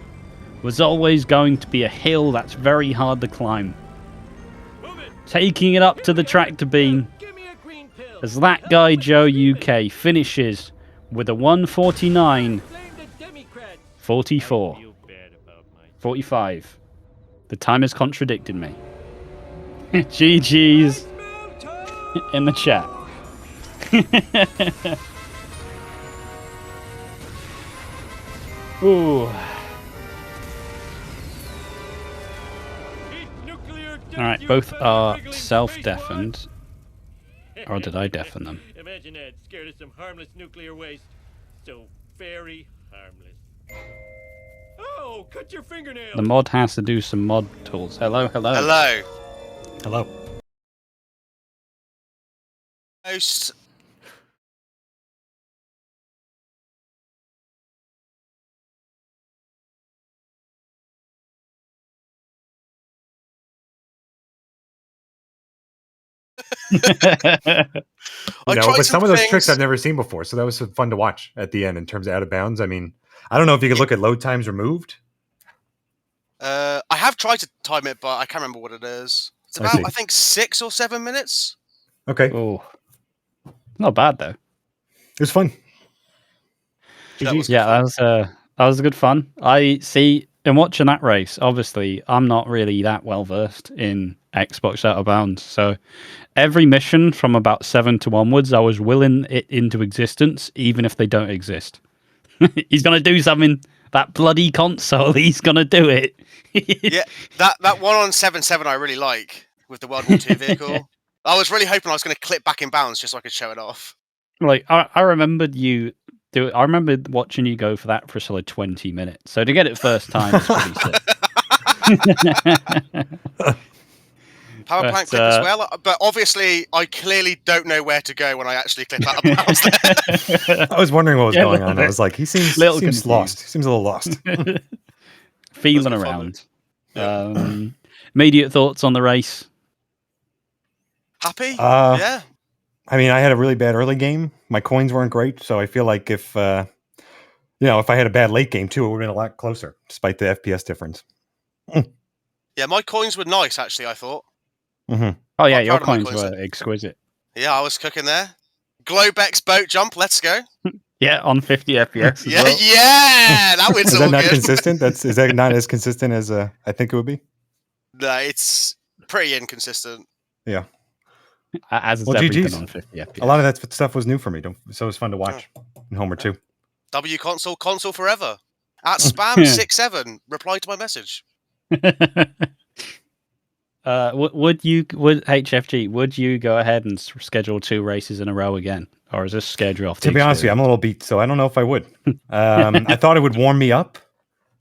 was always going to be a hill that's very hard to climb. Move it. Taking it up to the tractor beam Give me a green pill. as that guy Joe UK finishes with a 149.44. Blame the Democrats. 44. Feel bad about myself. 45. The time has contradicted me. GG's in the chat. Ooh. Each nuclear Alright, both are self-deafened. Or did I deafen them? Imagine that, scared of some harmless nuclear waste. So very harmless. Oh, cut your fingernails. The mod has to do some mod tools. Hello, hello. Hello. Hello. Host. I tried But some of those tricks things- I've never seen before, so that was fun to watch at the end in terms of out of bounds. I mean, I don't know if you could look at load times removed. I have tried to time it, but I can't remember what it is. It's I about, see. I think, 6 or 7 minutes. Okay, Oh. Not bad though. it was fun. That was Yeah, good that was good fun. I see in watching that race, obviously I'm not really that well versed in Xbox Out of Bounds. So every mission from about 7 to onwards, I was willing it into existence, even if they don't exist. He's gonna do something. That bloody console, he's gonna do it. Yeah, that one on 7.7 I really like with the World War II vehicle. I was really hoping I was going to clip back in bounds just so I could show it off. Like I remembered you do it. I remember watching you go for that for a solid 20 minutes. So to get it first time is pretty sick. Power But, plant clip as well, but obviously I clearly don't know where to go when I actually clip out of bounds. I was wondering what was Yeah, going on. I little was like, he seems confused. lost. He seems a little lost. Feeling That's good fun, around. Immediate thoughts on the race? Happy? Uh, Yeah. I mean, I had a really bad early game. My coins weren't great, so I feel like if if I had a bad late game too, it would have been a lot closer, despite the FPS difference. Yeah, my coins were nice, actually, I thought. Mm-hmm. Oh yeah, I'm your proud of my coins coins were exquisite. Yeah, I was cooking there. Globex boat jump, let's go. Yeah, on 50 FPS. As Yeah, well. yeah, that was Is all that not good. consistent? Is that not as consistent as I think it would be? No, it's pretty inconsistent. Yeah. As is Well, everything GG's. on 50 FPS. A lot of that stuff was new for me, so it was fun to watch. In Homer too. W console forever. At spam67, reply to my message. Would HFG? Would you go ahead and schedule 2 races in a row again, or is this schedule off? To be honest with you, I'm a little beat, so I don't know if I would. I thought it would warm me up,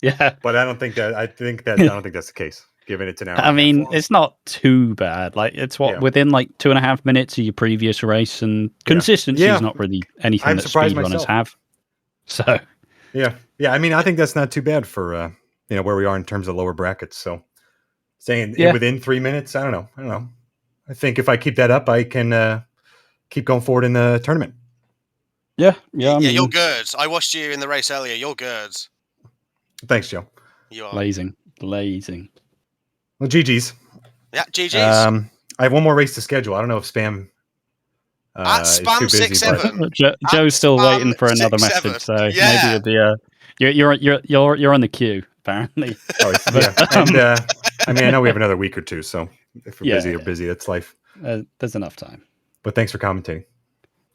Yeah, but I don't think that. I don't think that's the case. Given it's an hour. I mean, it's not too bad. Like it's within like 2.5 minutes of your previous race, and consistency is not really anything I'm that surprised speedrunners myself. have. So yeah. I mean, I think that's not too bad for where we are in terms of lower brackets. So saying within 3 minutes, I don't know. I think if I keep that up, I can keep going forward in the tournament. yeah, Yeah, you're good. I watched you in the race earlier. You're good. Thanks, Joe. You are. blazing. Well, GG's. Yeah, GG's. I have one more race to schedule. I don't know if spam. At is spam too busy, 67. Joe's still spam waiting for another 67. message, so Yeah. maybe you're on the queue apparently. Oh, yeah. And I mean, I know we have another week or two, so if we're Yeah, busy, that's life. There's enough time. But thanks for commentating.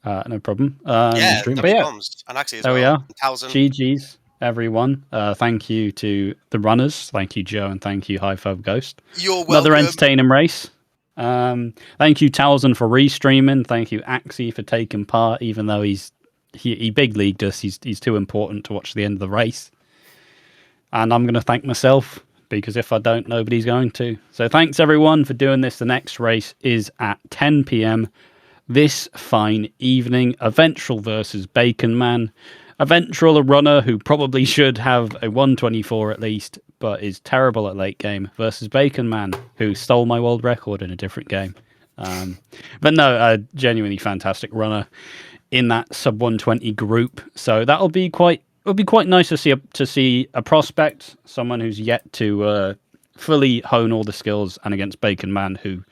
No problem. Yeah, stream. But yeah, bombs. And Axie as there well. we are. And Towson. GG's, everyone. Thank you to the runners. Thank you, Joe, and thank you, HighFiveGhost. You're welcome. Another entertaining race. Thank you, Towson, for restreaming. Thank you, Axie, for taking part, even though he big leagued us. He's too important to watch the end of the race. And I'm going to thank myself, because if I don't, nobody's going to. So thanks, everyone, for doing this. The next race is at 10 p.m. this fine evening. Eventual versus Bacon Man. Eventual, a runner who probably should have a 124 at least, but is terrible at late game, versus Bacon Man, who stole my world record in a different game. But no, a genuinely fantastic runner in that sub 120 group. So that'll be quite nice to see a prospect, someone who's yet to fully hone all the skills, and against Bacon Man, who,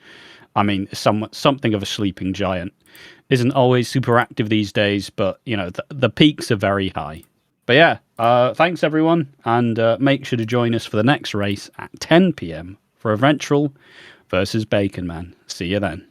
I mean, is something of a sleeping giant. Isn't always super active these days, but you know the peaks are very high. But yeah, thanks everyone, and make sure to join us for the next race at 10 p.m. for Eventual versus Bacon Man. See you then.